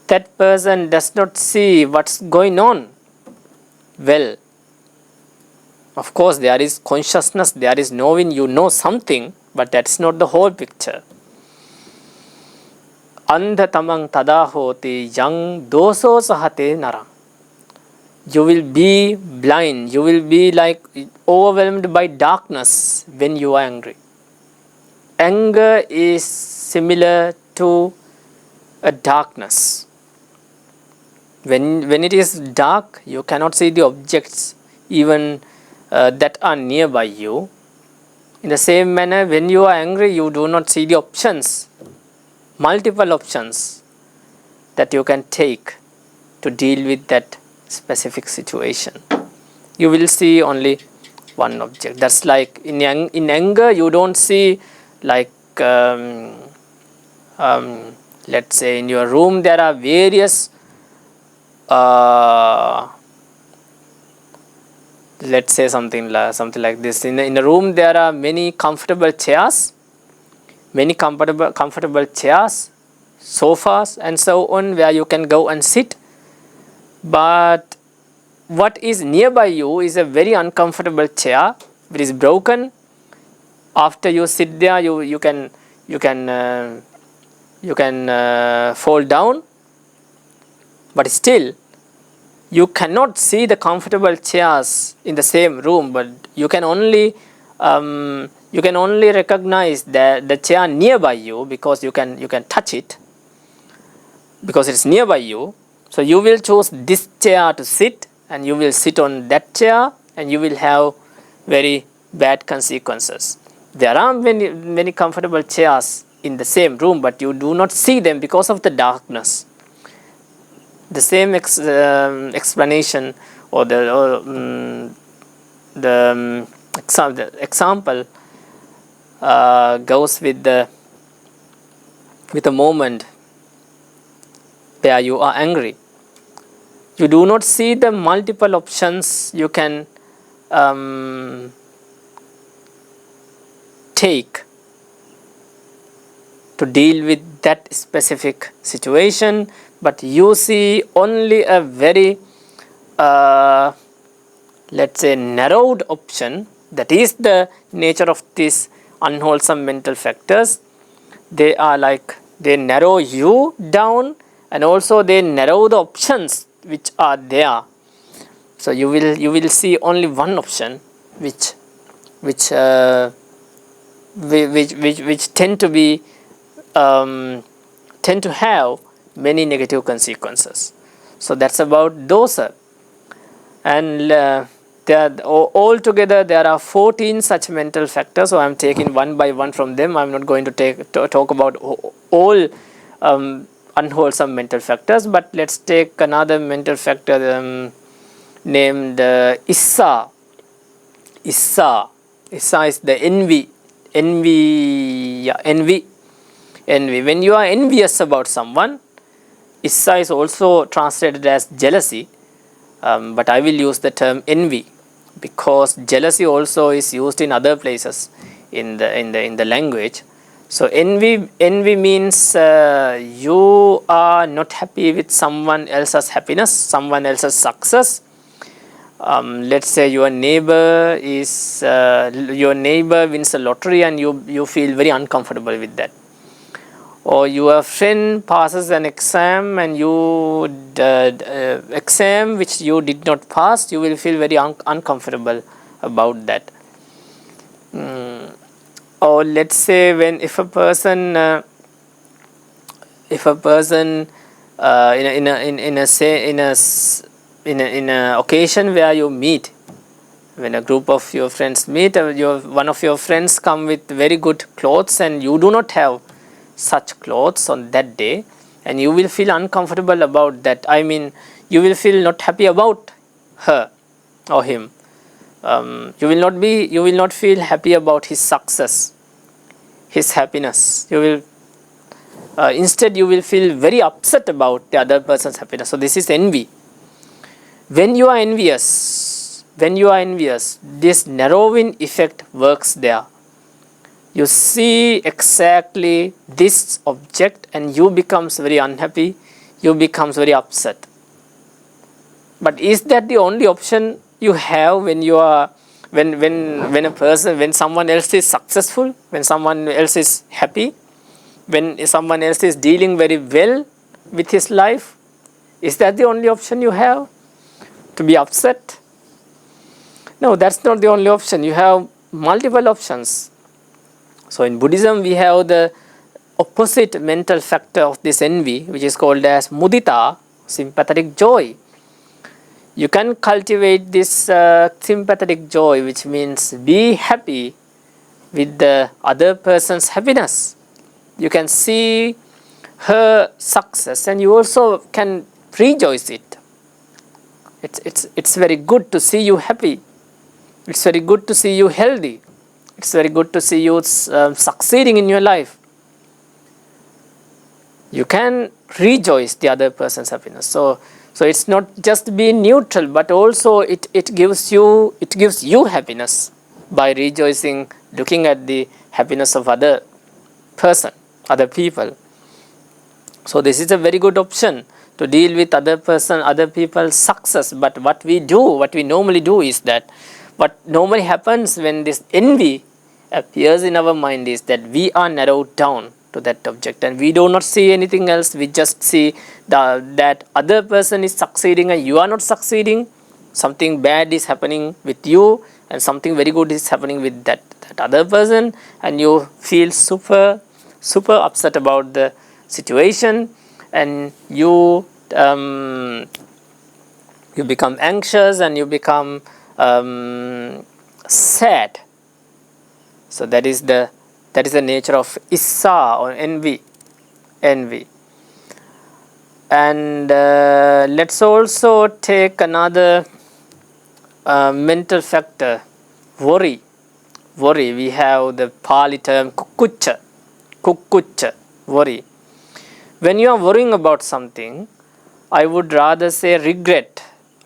That person does not see what's going on. Well, of course, there is consciousness, there is knowing, you know something, but that's not the whole picture. Andha tamang tadahoti yang doso sahate narang. You will be blind. You will be like overwhelmed by darkness when you are angry. Anger is similar to a darkness. When it is dark, you cannot see the objects even that are nearby you. In the same manner, when you are angry, you do not see the options, multiple options that you can take to deal with that specific situation. You will see only one object. That's like in anger, you don't see like let's say in your room there are various let's say something like this. In a room there are many comfortable chairs, sofas and so on, where you can go and sit. But what is nearby you is a very uncomfortable chair. It is broken. After you sit there, you can fall down. But still, you cannot see the comfortable chairs in the same room. But you can only recognize the chair nearby you, because you can touch it, because it's nearby you. So you will choose this chair to sit, and you will sit on that chair, and you will have very bad consequences. There are many comfortable chairs in the same room, but you do not see them because of the darkness. The same explanation or the example goes with the moment where you are angry. You do not see the multiple options you can take to deal with that specific situation, but you see only a very let's say narrowed option. That is the nature of these unwholesome mental factors. They are like, they narrow you down, and also they narrow the options which are there. So you will see only one option, which tend to be tend to have many negative consequences. So that's about dosa. And altogether there are 14 such mental factors. So I'm taking one by one from them. I'm not going to talk about all unwholesome mental factors, but let's take another mental factor named Issa. Issa is the envy. Envy. When you are envious about someone, Issa is also translated as jealousy, but I will use the term envy, because jealousy also is used in other places in the language. So envy means you are not happy with someone else's happiness, someone else's success. Let's say your neighbor wins a lottery, and you feel very uncomfortable with that. Or your friend passes an exam, and exam which you did not pass, you will feel very uncomfortable about that. Or let's say if a person in a occasion where you meet, when a group of your friends meet, one of your friends come with very good clothes, and you do not have such clothes on that day, and you will feel uncomfortable about that. I mean, you will feel not happy about her or him. You will not feel happy about his success, his happiness. Instead you will feel very upset about the other person's happiness. So this is envy. When you are envious, this narrowing effect works there. You see exactly this object, and you becomes very unhappy, you becomes very upset. But is that the only option you have when someone else is successful, when someone else is happy, when someone else is dealing very well with his life? Is that the only option you have? to be upset? No, that's not the only option. You have multiple options. So in Buddhism, we have the opposite mental factor of this envy, which is called as mudita, sympathetic joy. You can cultivate this sympathetic joy, which means be happy with the other person's happiness. You can see her success and you also can rejoice it. It's very good to see you happy. It's very good to see you healthy. It's very good to see you succeeding in your life. You can rejoice the other person's happiness. So it's not just being neutral, but also it gives you happiness by rejoicing, looking at the happiness of other other people. So this is a very good option to deal with other people's success. But what we normally do is that what normally happens when this envy appears in our mind is that we are narrowed down to that object and we do not see anything else. We just see that other person is succeeding and you are not succeeding. Something bad is happening with you and something very good is happening with that other person, and you feel super upset about the situation, and you become anxious and you become sad. So that is the nature of issa or envy. And let's also take another mental factor, worry. We have the Pali term kukkucca, worry. When you are worrying about something, I would rather say regret,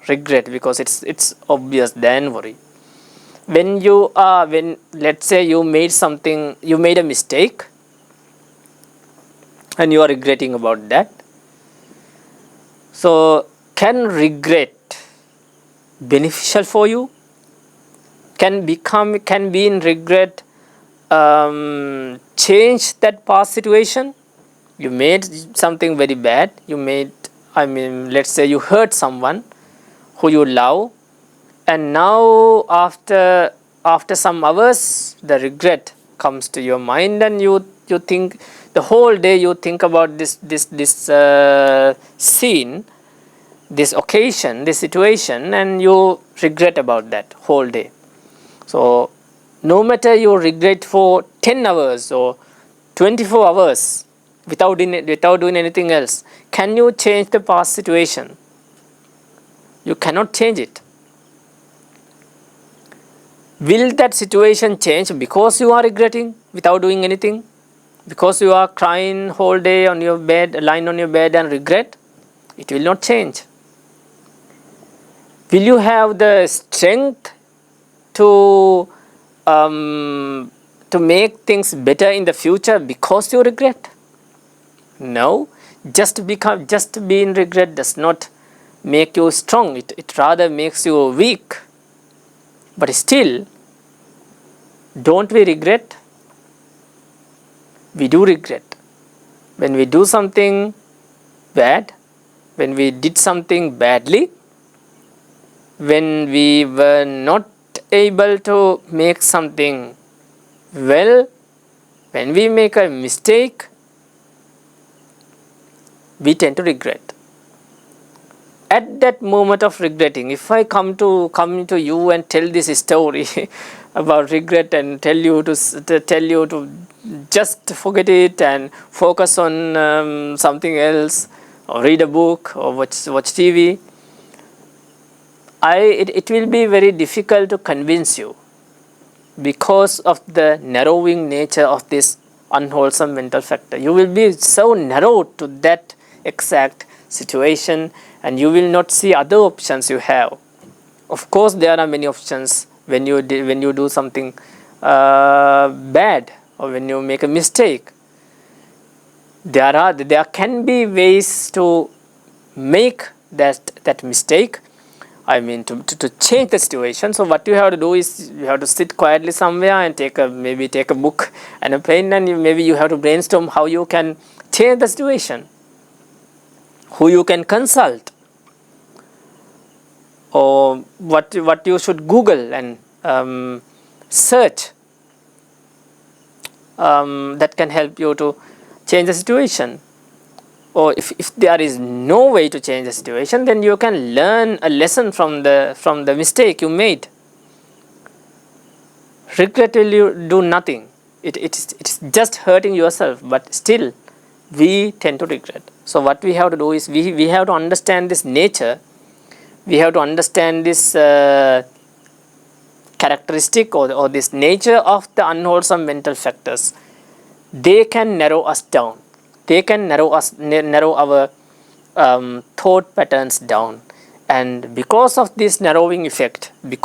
because it's obvious than worry. When let's say you made a mistake and you are regretting about that. So can regret beneficial for you? Can be in regret change that past situation? You made something very bad. Let's say you hurt someone who you love, and now after some hours the regret comes to your mind, and you think the whole day, you think about this scene, this occasion, this situation, and you regret about that whole day. So no matter you regret for 10 hours or 24 hours without doing anything else, can you change the past situation? You cannot change it. Will that situation change because you are regretting without doing anything? Because you are crying whole day on your bed, lying on your bed and regret? It will not change. Will you have the strength to make things better in the future because you regret? No. Just being regret does not make you strong. It rather makes you weak. But still, don't we regret? We do regret. When we do something bad, when we did something badly, when we were not able to make something well, when we make a mistake, we tend to regret. At that moment of regretting, if I come to you and tell this story about regret and tell you to just forget it and focus on something else, or read a book or watch TV, it will be very difficult to convince you because of the narrowing nature of this unwholesome mental factor. You will be so narrowed to that exact situation and you will not see other options you have. Of course, there are many options when you do something bad or when you make a mistake. There can be ways to make that mistake. To change the situation. So what you have to do is you have to sit quietly somewhere and take a book and a pen, and maybe you have to brainstorm how you can change the situation, who you can consult. or what you should Google and search that can help you to change the situation. Or if there is no way to change the situation, then you can learn a lesson from the mistake you made. Regret will do nothing. It's just hurting yourself, but still we tend to regret. So what we have to do is we have to understand this nature. We have to understand this characteristic or this nature of the unwholesome mental factors. They can narrow us down. They can narrow our thought patterns down. And because of this narrowing effect, we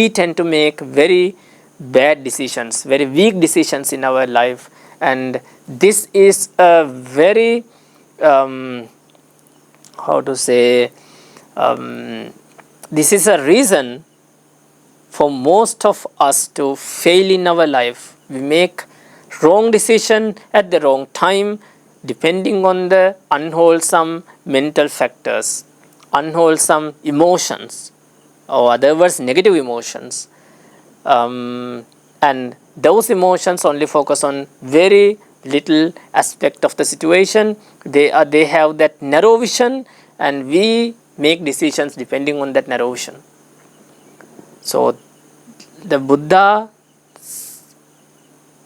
tend to make very bad decisions, very weak decisions in our life. And this is a very this is a reason for most of us to fail in our life. We make wrong decision at the wrong time, depending on the unwholesome mental factors, unwholesome emotions, or other words, negative emotions. And those emotions only focus on very little aspect of the situation. They have that narrow vision, and we make decisions depending on that narrow vision. So the Buddha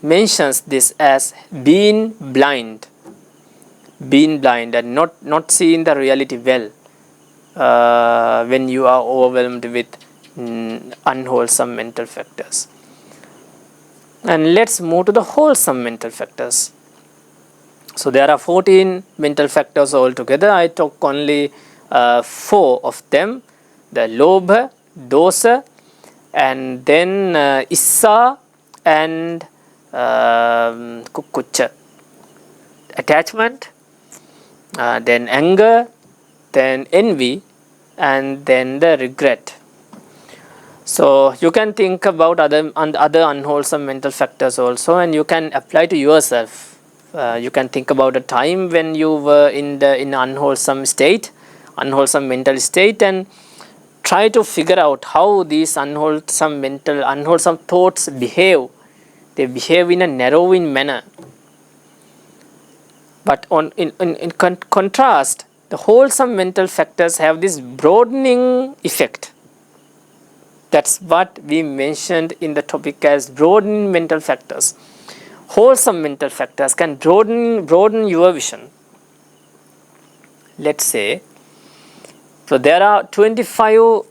mentions this as being blind and not seeing the reality well when you are overwhelmed with unwholesome mental factors. And let's move to the wholesome mental factors. So there are 14 mental factors altogether. I took only 4 of them: the lobha, dosa, and then issa and kukucha. Attachment, then anger, then envy, and then the regret. So you can think about other unwholesome mental factors also, and you can apply to yourself. You can think about a time when you were in unwholesome mental state, and try to figure out how these unwholesome thoughts behave. They behave in a narrowing manner. But in contrast, the wholesome mental factors have this broadening effect. That's what we mentioned in the topic as broadening mental factors. Wholesome mental factors can broaden your vision. Let's say, so there are 25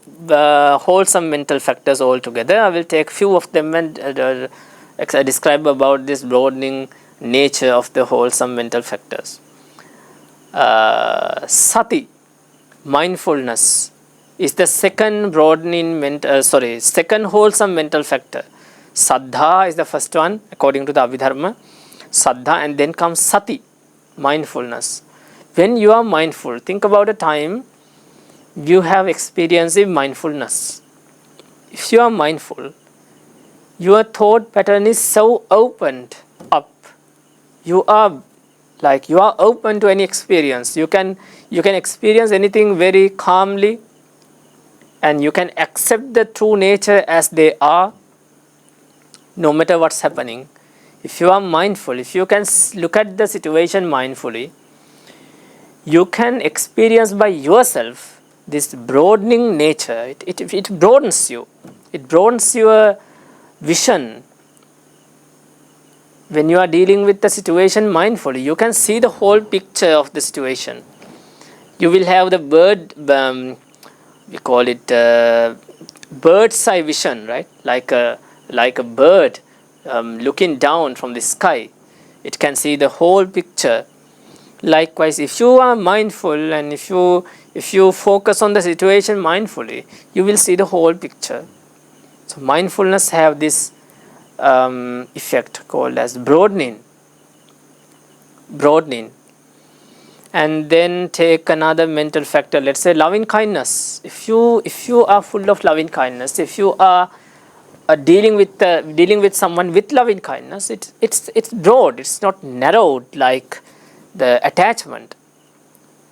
wholesome mental factors altogether. I will take few of them and describe about this broadening nature of the wholesome mental factors. Sati, mindfulness, is the second second wholesome mental factor. Saddha is the first one according to the Abhidharma. Saddha, and then comes Sati, mindfulness. When you are mindful, think about a time you have experienced mindfulness. If you are mindful, your thought pattern is so opened up. You are open to any experience. You can experience anything very calmly, and you can accept the true nature as they are, no matter what's happening. If you are mindful, if you can look at the situation mindfully, you can experience by yourself this broadening nature. It broadens you. It broadens your vision. When you are dealing with the situation mindfully, you can see the whole picture of the situation. You will have the we call it bird's eye vision, right? Like a bird looking down from the sky. It can see the whole picture. Likewise, if you are mindful and if you focus on the situation mindfully, you will see the whole picture. So mindfulness have this effect called as broadening. And then take another mental factor. Let's say loving kindness. If you are full of loving kindness, if you are dealing with someone with loving kindness, it's broad. It's not narrowed like the attachment.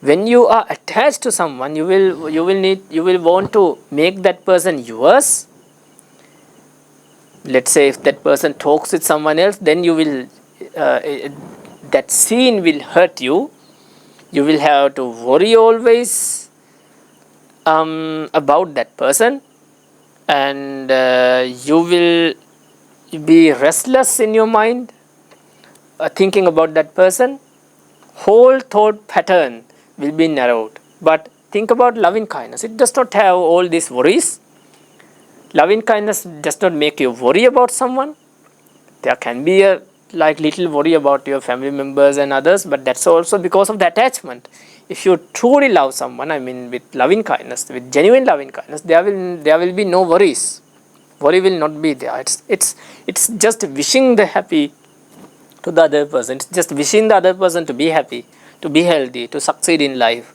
When you are attached to someone, you will want to make that person yours. Let's say if that person talks with someone else, then you will that scene will hurt you. You will have to worry always about that person, and you will be restless in your mind thinking about that person. Whole thought pattern will be narrowed. But think about loving kindness. It does not have all these worries. Loving kindness does not make you worry about someone. There can be a like little worry about your family members and others, but that's also because of the attachment. If you truly love someone, I mean with loving kindness, with genuine loving kindness, there will be no worries. Worry will not be there. It's just wishing the happy to the other person. It's just wishing the other person to be happy, to be healthy, to succeed in life.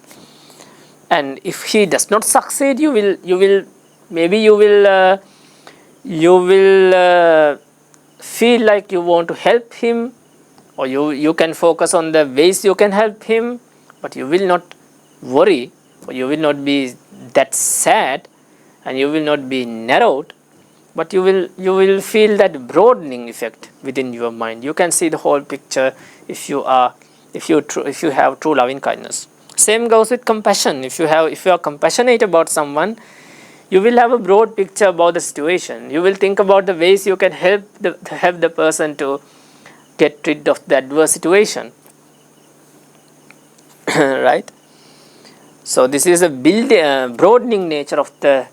And if he does not succeed, you will maybe you will feel like you want to help him, or you can focus on the ways you can help him, but you will not worry, or you will not be that sad, and you will not be narrowed, but you will feel that broadening effect within your mind. You can see the whole picture if you have true loving kindness. Same goes with compassion. If you are compassionate about someone, you will have a broad picture about the situation. You will think about the ways you can help the person to get rid of the adverse situation. Right? So this is a broadening nature of the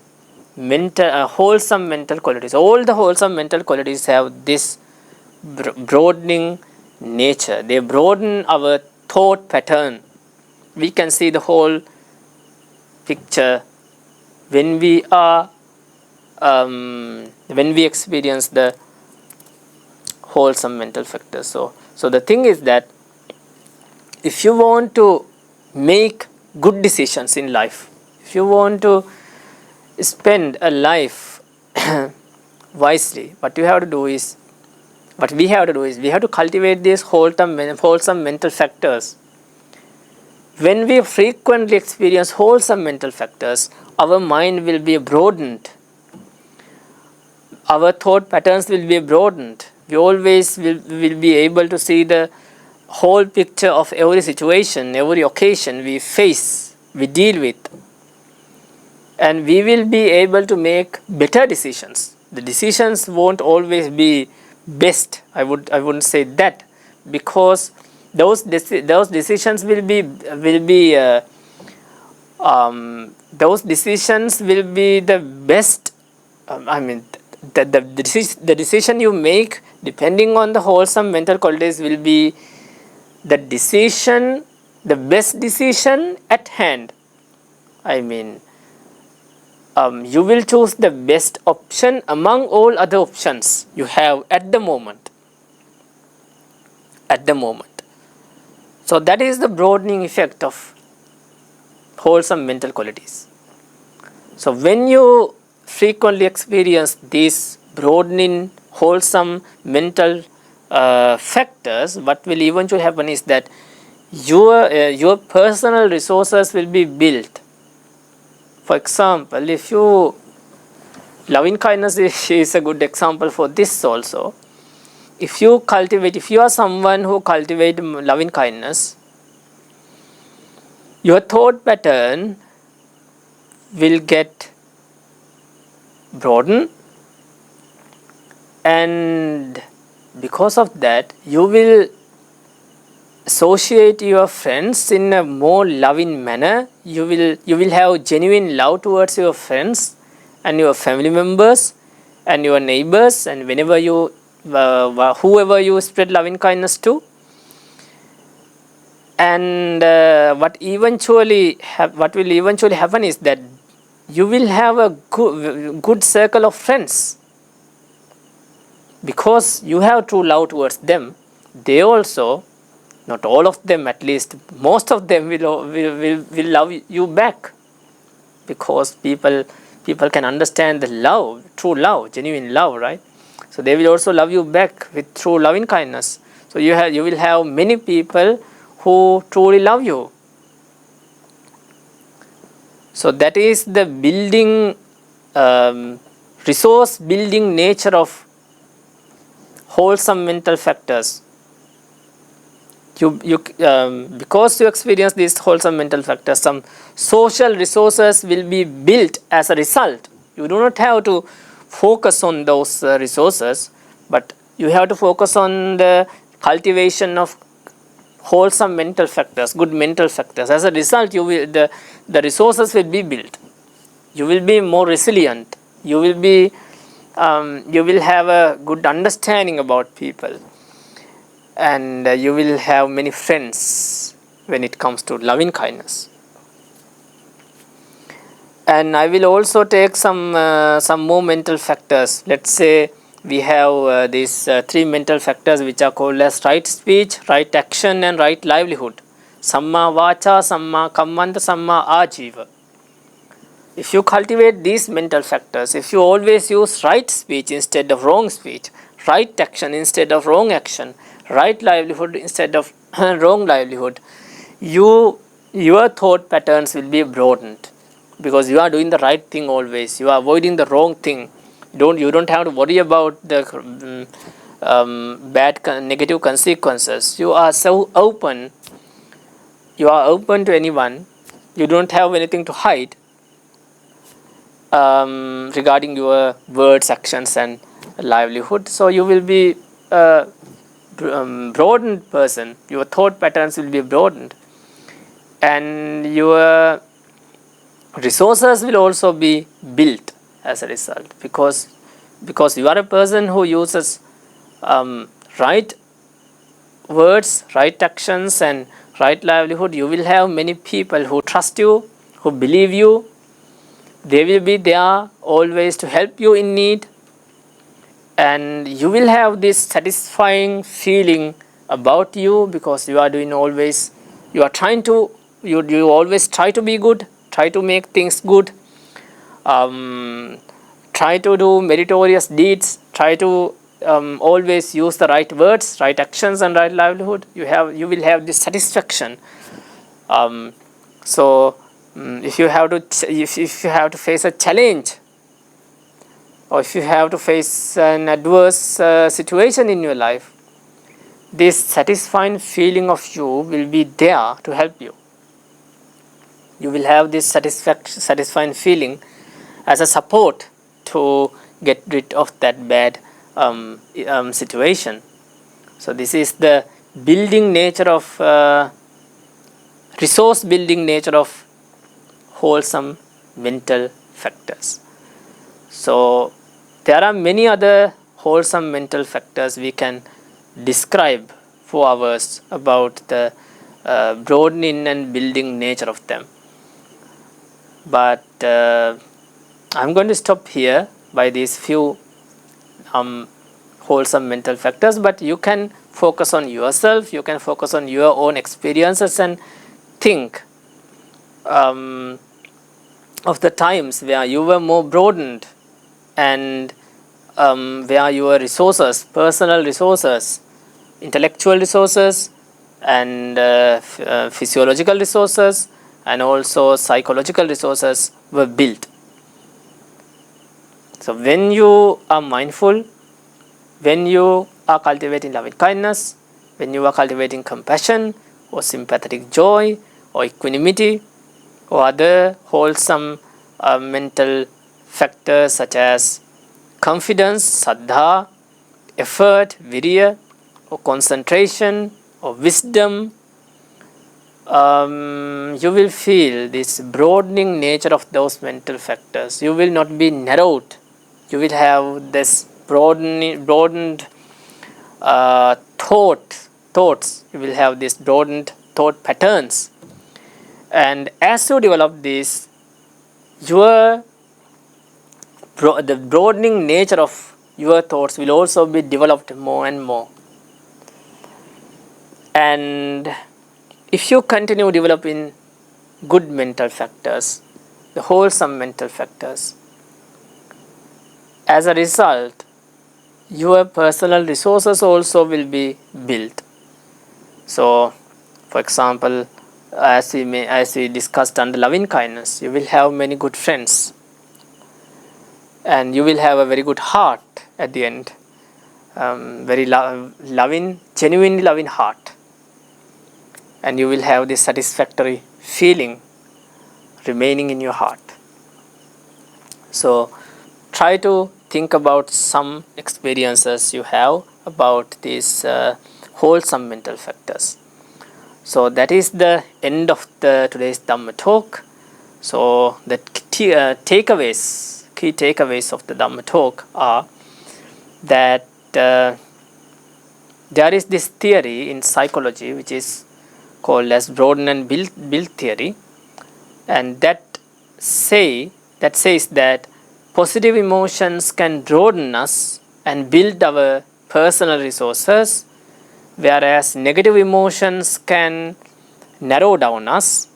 mental wholesome mental qualities. All the wholesome mental qualities have this broadening nature. They broaden our thought pattern. We can see the whole picture when we experience the wholesome mental factors. So the thing is that if you want to make good decisions in life, if you want to spend a life wisely, what we have to do is we have to cultivate these wholesome mental factors. When we frequently experience wholesome mental factors, our mind will be broadened. Our thought patterns will be broadened. We always will be able to see the whole picture of every situation, every occasion we face, we deal with. And we will be able to make better decisions. The decisions won't always be best. I wouldn't say that, because those decisions will be those decisions will be the best. I mean, the decision you make depending on the wholesome mental qualities will be the best decision at hand. I mean, you will choose the best option among all other options you have at the moment. So that is the broadening effect of wholesome mental qualities. So when you frequently experience these broadening wholesome mental factors, what will eventually happen is that your personal resources will be built. For example, if you loving kindness is a good example for this also. If you are someone who cultivates loving kindness, your thought pattern will get broadened, and because of that you will associate your friends in a more loving manner. You will have genuine love towards your friends and your family members and your neighbors, and whenever you whoever you spread loving kindness to. And what will eventually happen is that you will have a good circle of friends, because you have true love towards them. They also, not all of them, at least most of them will love you back, because people can understand the love, true love, genuine love, right? So they will also love you back with true loving kindness. So you will have many people who truly love you. So that is the building, resource building nature of wholesome mental factors. Because you experience these wholesome mental factors, some social resources will be built as a result. You do not have to focus on those resources, but you have to focus on the cultivation of wholesome mental factors, good mental factors. As a result, the resources will be built. You will be more resilient. You will have a good understanding about people, and you will have many friends when it comes to loving kindness. And I will also take some more mental factors. Let's say we have these three mental factors which are called as right speech, right action, and right livelihood. Samma vacha, samma kammanta, samma ajiva. If you cultivate these mental factors, if you always use right speech instead of wrong speech, right action instead of wrong action, right livelihood instead of wrong livelihood, your thought patterns will be broadened, because you are doing the right thing always. You are avoiding the wrong thing. You don't have to worry about the negative consequences. You are so open. You are open to anyone. You don't have anything to hide regarding your words, actions, and livelihood. So you will be a broadened person. Your thought patterns will be broadened, and your resources will also be built as a result, because you are a person who uses right words, right actions, and right livelihood. You will have many people who trust you, who believe you. They will be there always to help you in need, and you will have this satisfying feeling about you, because you are doing always, you are trying to, you always try to be good, try to make things good, try to do meritorious deeds, try to always use the right words, right actions, and right livelihood. You will have this satisfaction. So if you have to face a challenge, or if you have to face an adverse situation in your life, this satisfying feeling of you will be there to help you. You will have this satisfying feeling as a support to get rid of that bad situation. So this is the building nature of resource building nature of wholesome mental factors. So there are many other wholesome mental factors we can describe for hours about the broadening and building nature of them. But I'm going to stop here by these few wholesome mental factors, but you can focus on yourself, you can focus on your own experiences, and think of the times where you were more broadened, and where your resources, personal resources, intellectual resources, and physiological resources, and also psychological resources were built. So when you are mindful, when you are cultivating loving kindness, when you are cultivating compassion, or sympathetic joy, or equanimity, or other wholesome mental factors such as confidence, saddha, effort, virya, or concentration, or wisdom, you will feel this broadening nature of those mental factors. You will not be narrowed. You will have this broadened thoughts. You will have this broadened thought patterns. And as you develop this, the broadening nature of your thoughts will also be developed more and more. And if you continue developing good mental factors, the wholesome mental factors, as a result, your personal resources also will be built. So, for example, as we discussed under loving kindness, you will have many good friends, and you will have a very good heart at the end, very loving, genuinely loving heart, and you will have this satisfactory feeling remaining in your heart. So try to think about some experiences you have about these wholesome mental factors. So that is the end of the today's Dhamma talk. So the key takeaways of the Dhamma talk are that there is this theory in psychology which is called as Broaden and build theory, and that says that positive emotions can broaden us and build our personal resources, whereas negative emotions can narrow down us.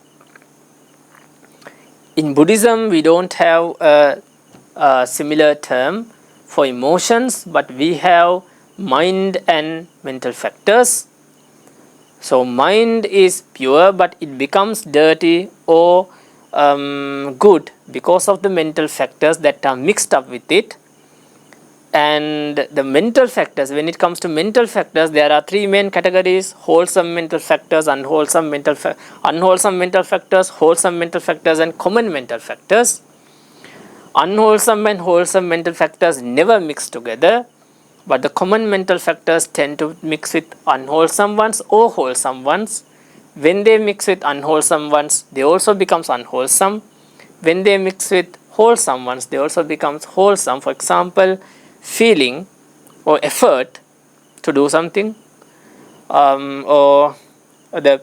In Buddhism, we don't have a similar term for emotions, but we have mind and mental factors. So mind is pure, but it becomes dirty or good because of the mental factors that are mixed up with it. And the mental factors, when it comes to mental factors, there are three main categories: wholesome mental factors, unwholesome mental factors, wholesome mental factors, and common mental factors. Unwholesome and wholesome mental factors never mix together, but the common mental factors tend to mix with unwholesome ones or wholesome ones. When they mix with unwholesome ones, they also becomes unwholesome. When they mix with wholesome ones, they also becomes wholesome. For example, feeling or effort to do something, or the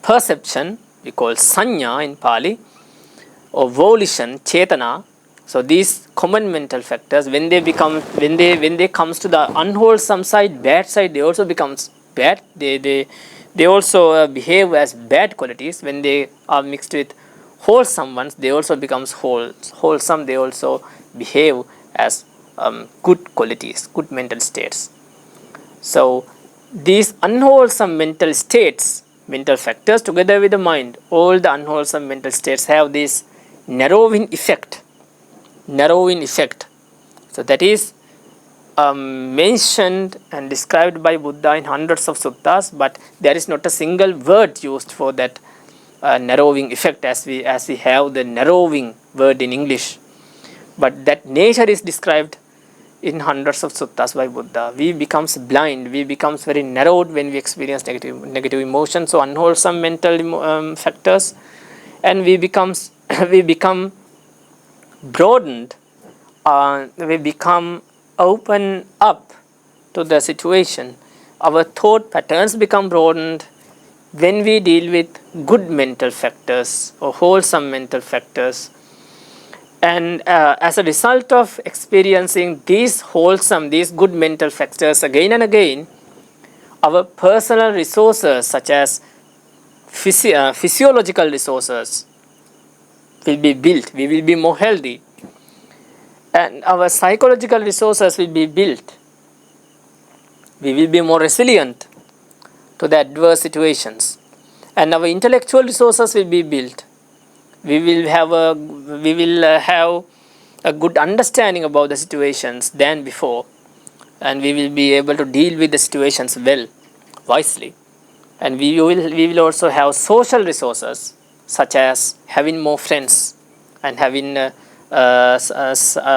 perception, we call sanya in Pali, or volition, chetana. So these common mental factors, when they comes to the unwholesome side, bad side, they also becomes bad. They also behave as bad qualities. When they are mixed with wholesome ones, they also becomes wholesome. They also behave as good qualities, good mental states. So these unwholesome mental states, mental factors, together with the mind, all the unwholesome mental states have this narrowing effect. So that is mentioned and described by Buddha in hundreds of suttas, but there is not a single word used for that narrowing effect as we have the narrowing word in English. But that nature is described in hundreds of suttas by Buddha. We becomes blind, we becomes very narrowed when we experience negative emotions, so unwholesome mental factors, and we become broadened, we become open up to the situation. Our thought patterns become broadened when we deal with good mental factors or wholesome mental factors. And as a result of experiencing these good mental factors again and again, our personal resources such as physiological resources will be built. We will be more healthy. And our psychological resources will be built. We will be more resilient to the adverse situations. And our intellectual resources will be built. We will have a good understanding about the situations than before, and we will be able to deal with the situations well, wisely. And we will also have social resources such as having more friends and having a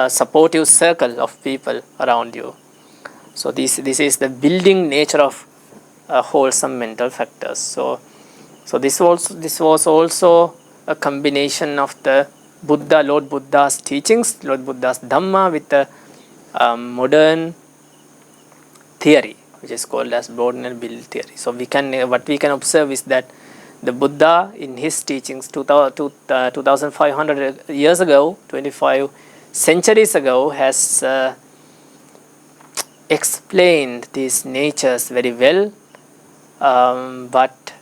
supportive circle of people around you. So this is the building nature of wholesome mental factors. So this was also a combination of the Lord Buddha's teachings, Lord Buddha's Dhamma, with the modern theory, which is called as Broaden and build theory. So what we can observe is that the Buddha in his teachings 2500 years ago, 25 centuries ago, has explained these natures very well, but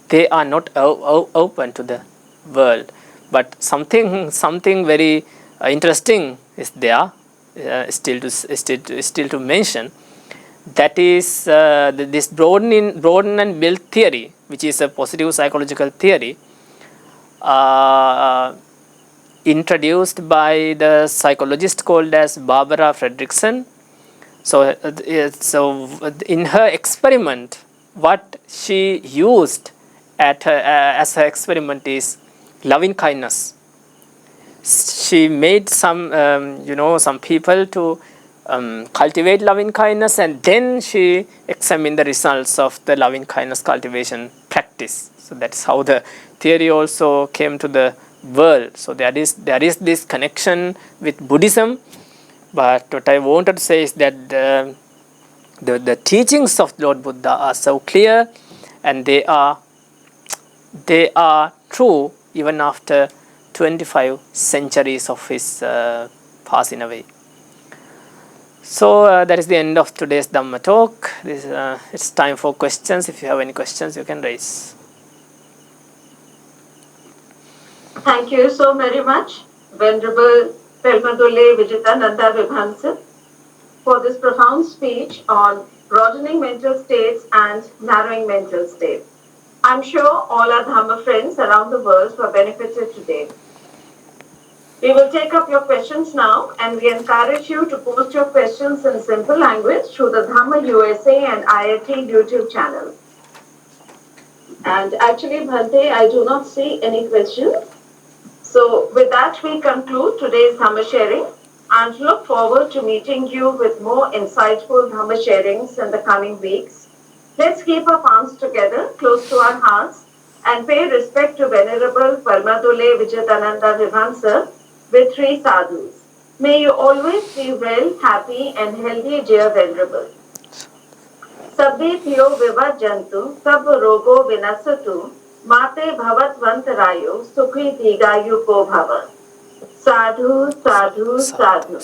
they are not open to the world. But something very interesting is there, still to mention, That is this broaden and build theory, which is a positive psychological theory, introduced by the psychologist called as Barbara Fredrickson. So, in her experiment, what she used as her experiment is loving kindness. She made some people to cultivate loving kindness, and then she examined the results of the loving kindness cultivation practice. So that's how the theory also came to the world. So there is this connection with Buddhism, but what I wanted to say is that the teachings of Lord Buddha are so clear, and they are true even after 25 centuries of his passing away. So that is the end of today's Dhamma talk. It's time for questions. If you have any questions, you can raise. Thank you so very much, Venerable Pelmadole Vijitānanda Vibhansa, for this profound speech on broadening mental states and narrowing mental states. I'm sure all our Dhamma friends around the world were benefited today. We will take up your questions now, and we encourage you to post your questions in simple language through the Dhamma USA and IIT YouTube channels. And actually, Bhante, I do not see any questions. So with that, we conclude today's Dhamma sharing and look forward to meeting you with more insightful Dhamma sharings in the coming weeks. Let's keep our palms together close to our hearts and pay respect to Venerable Parmadole Vijitānanda Vibhansa with 3 sadhus. May you always be well, happy and healthy, dear Venerable. Sabbe thiyo vivajjantu, sab rogo vinasatu, mate bhavatvantarayo, sukhi digayu ko bhava. Sadhu, sadhu, sadhu.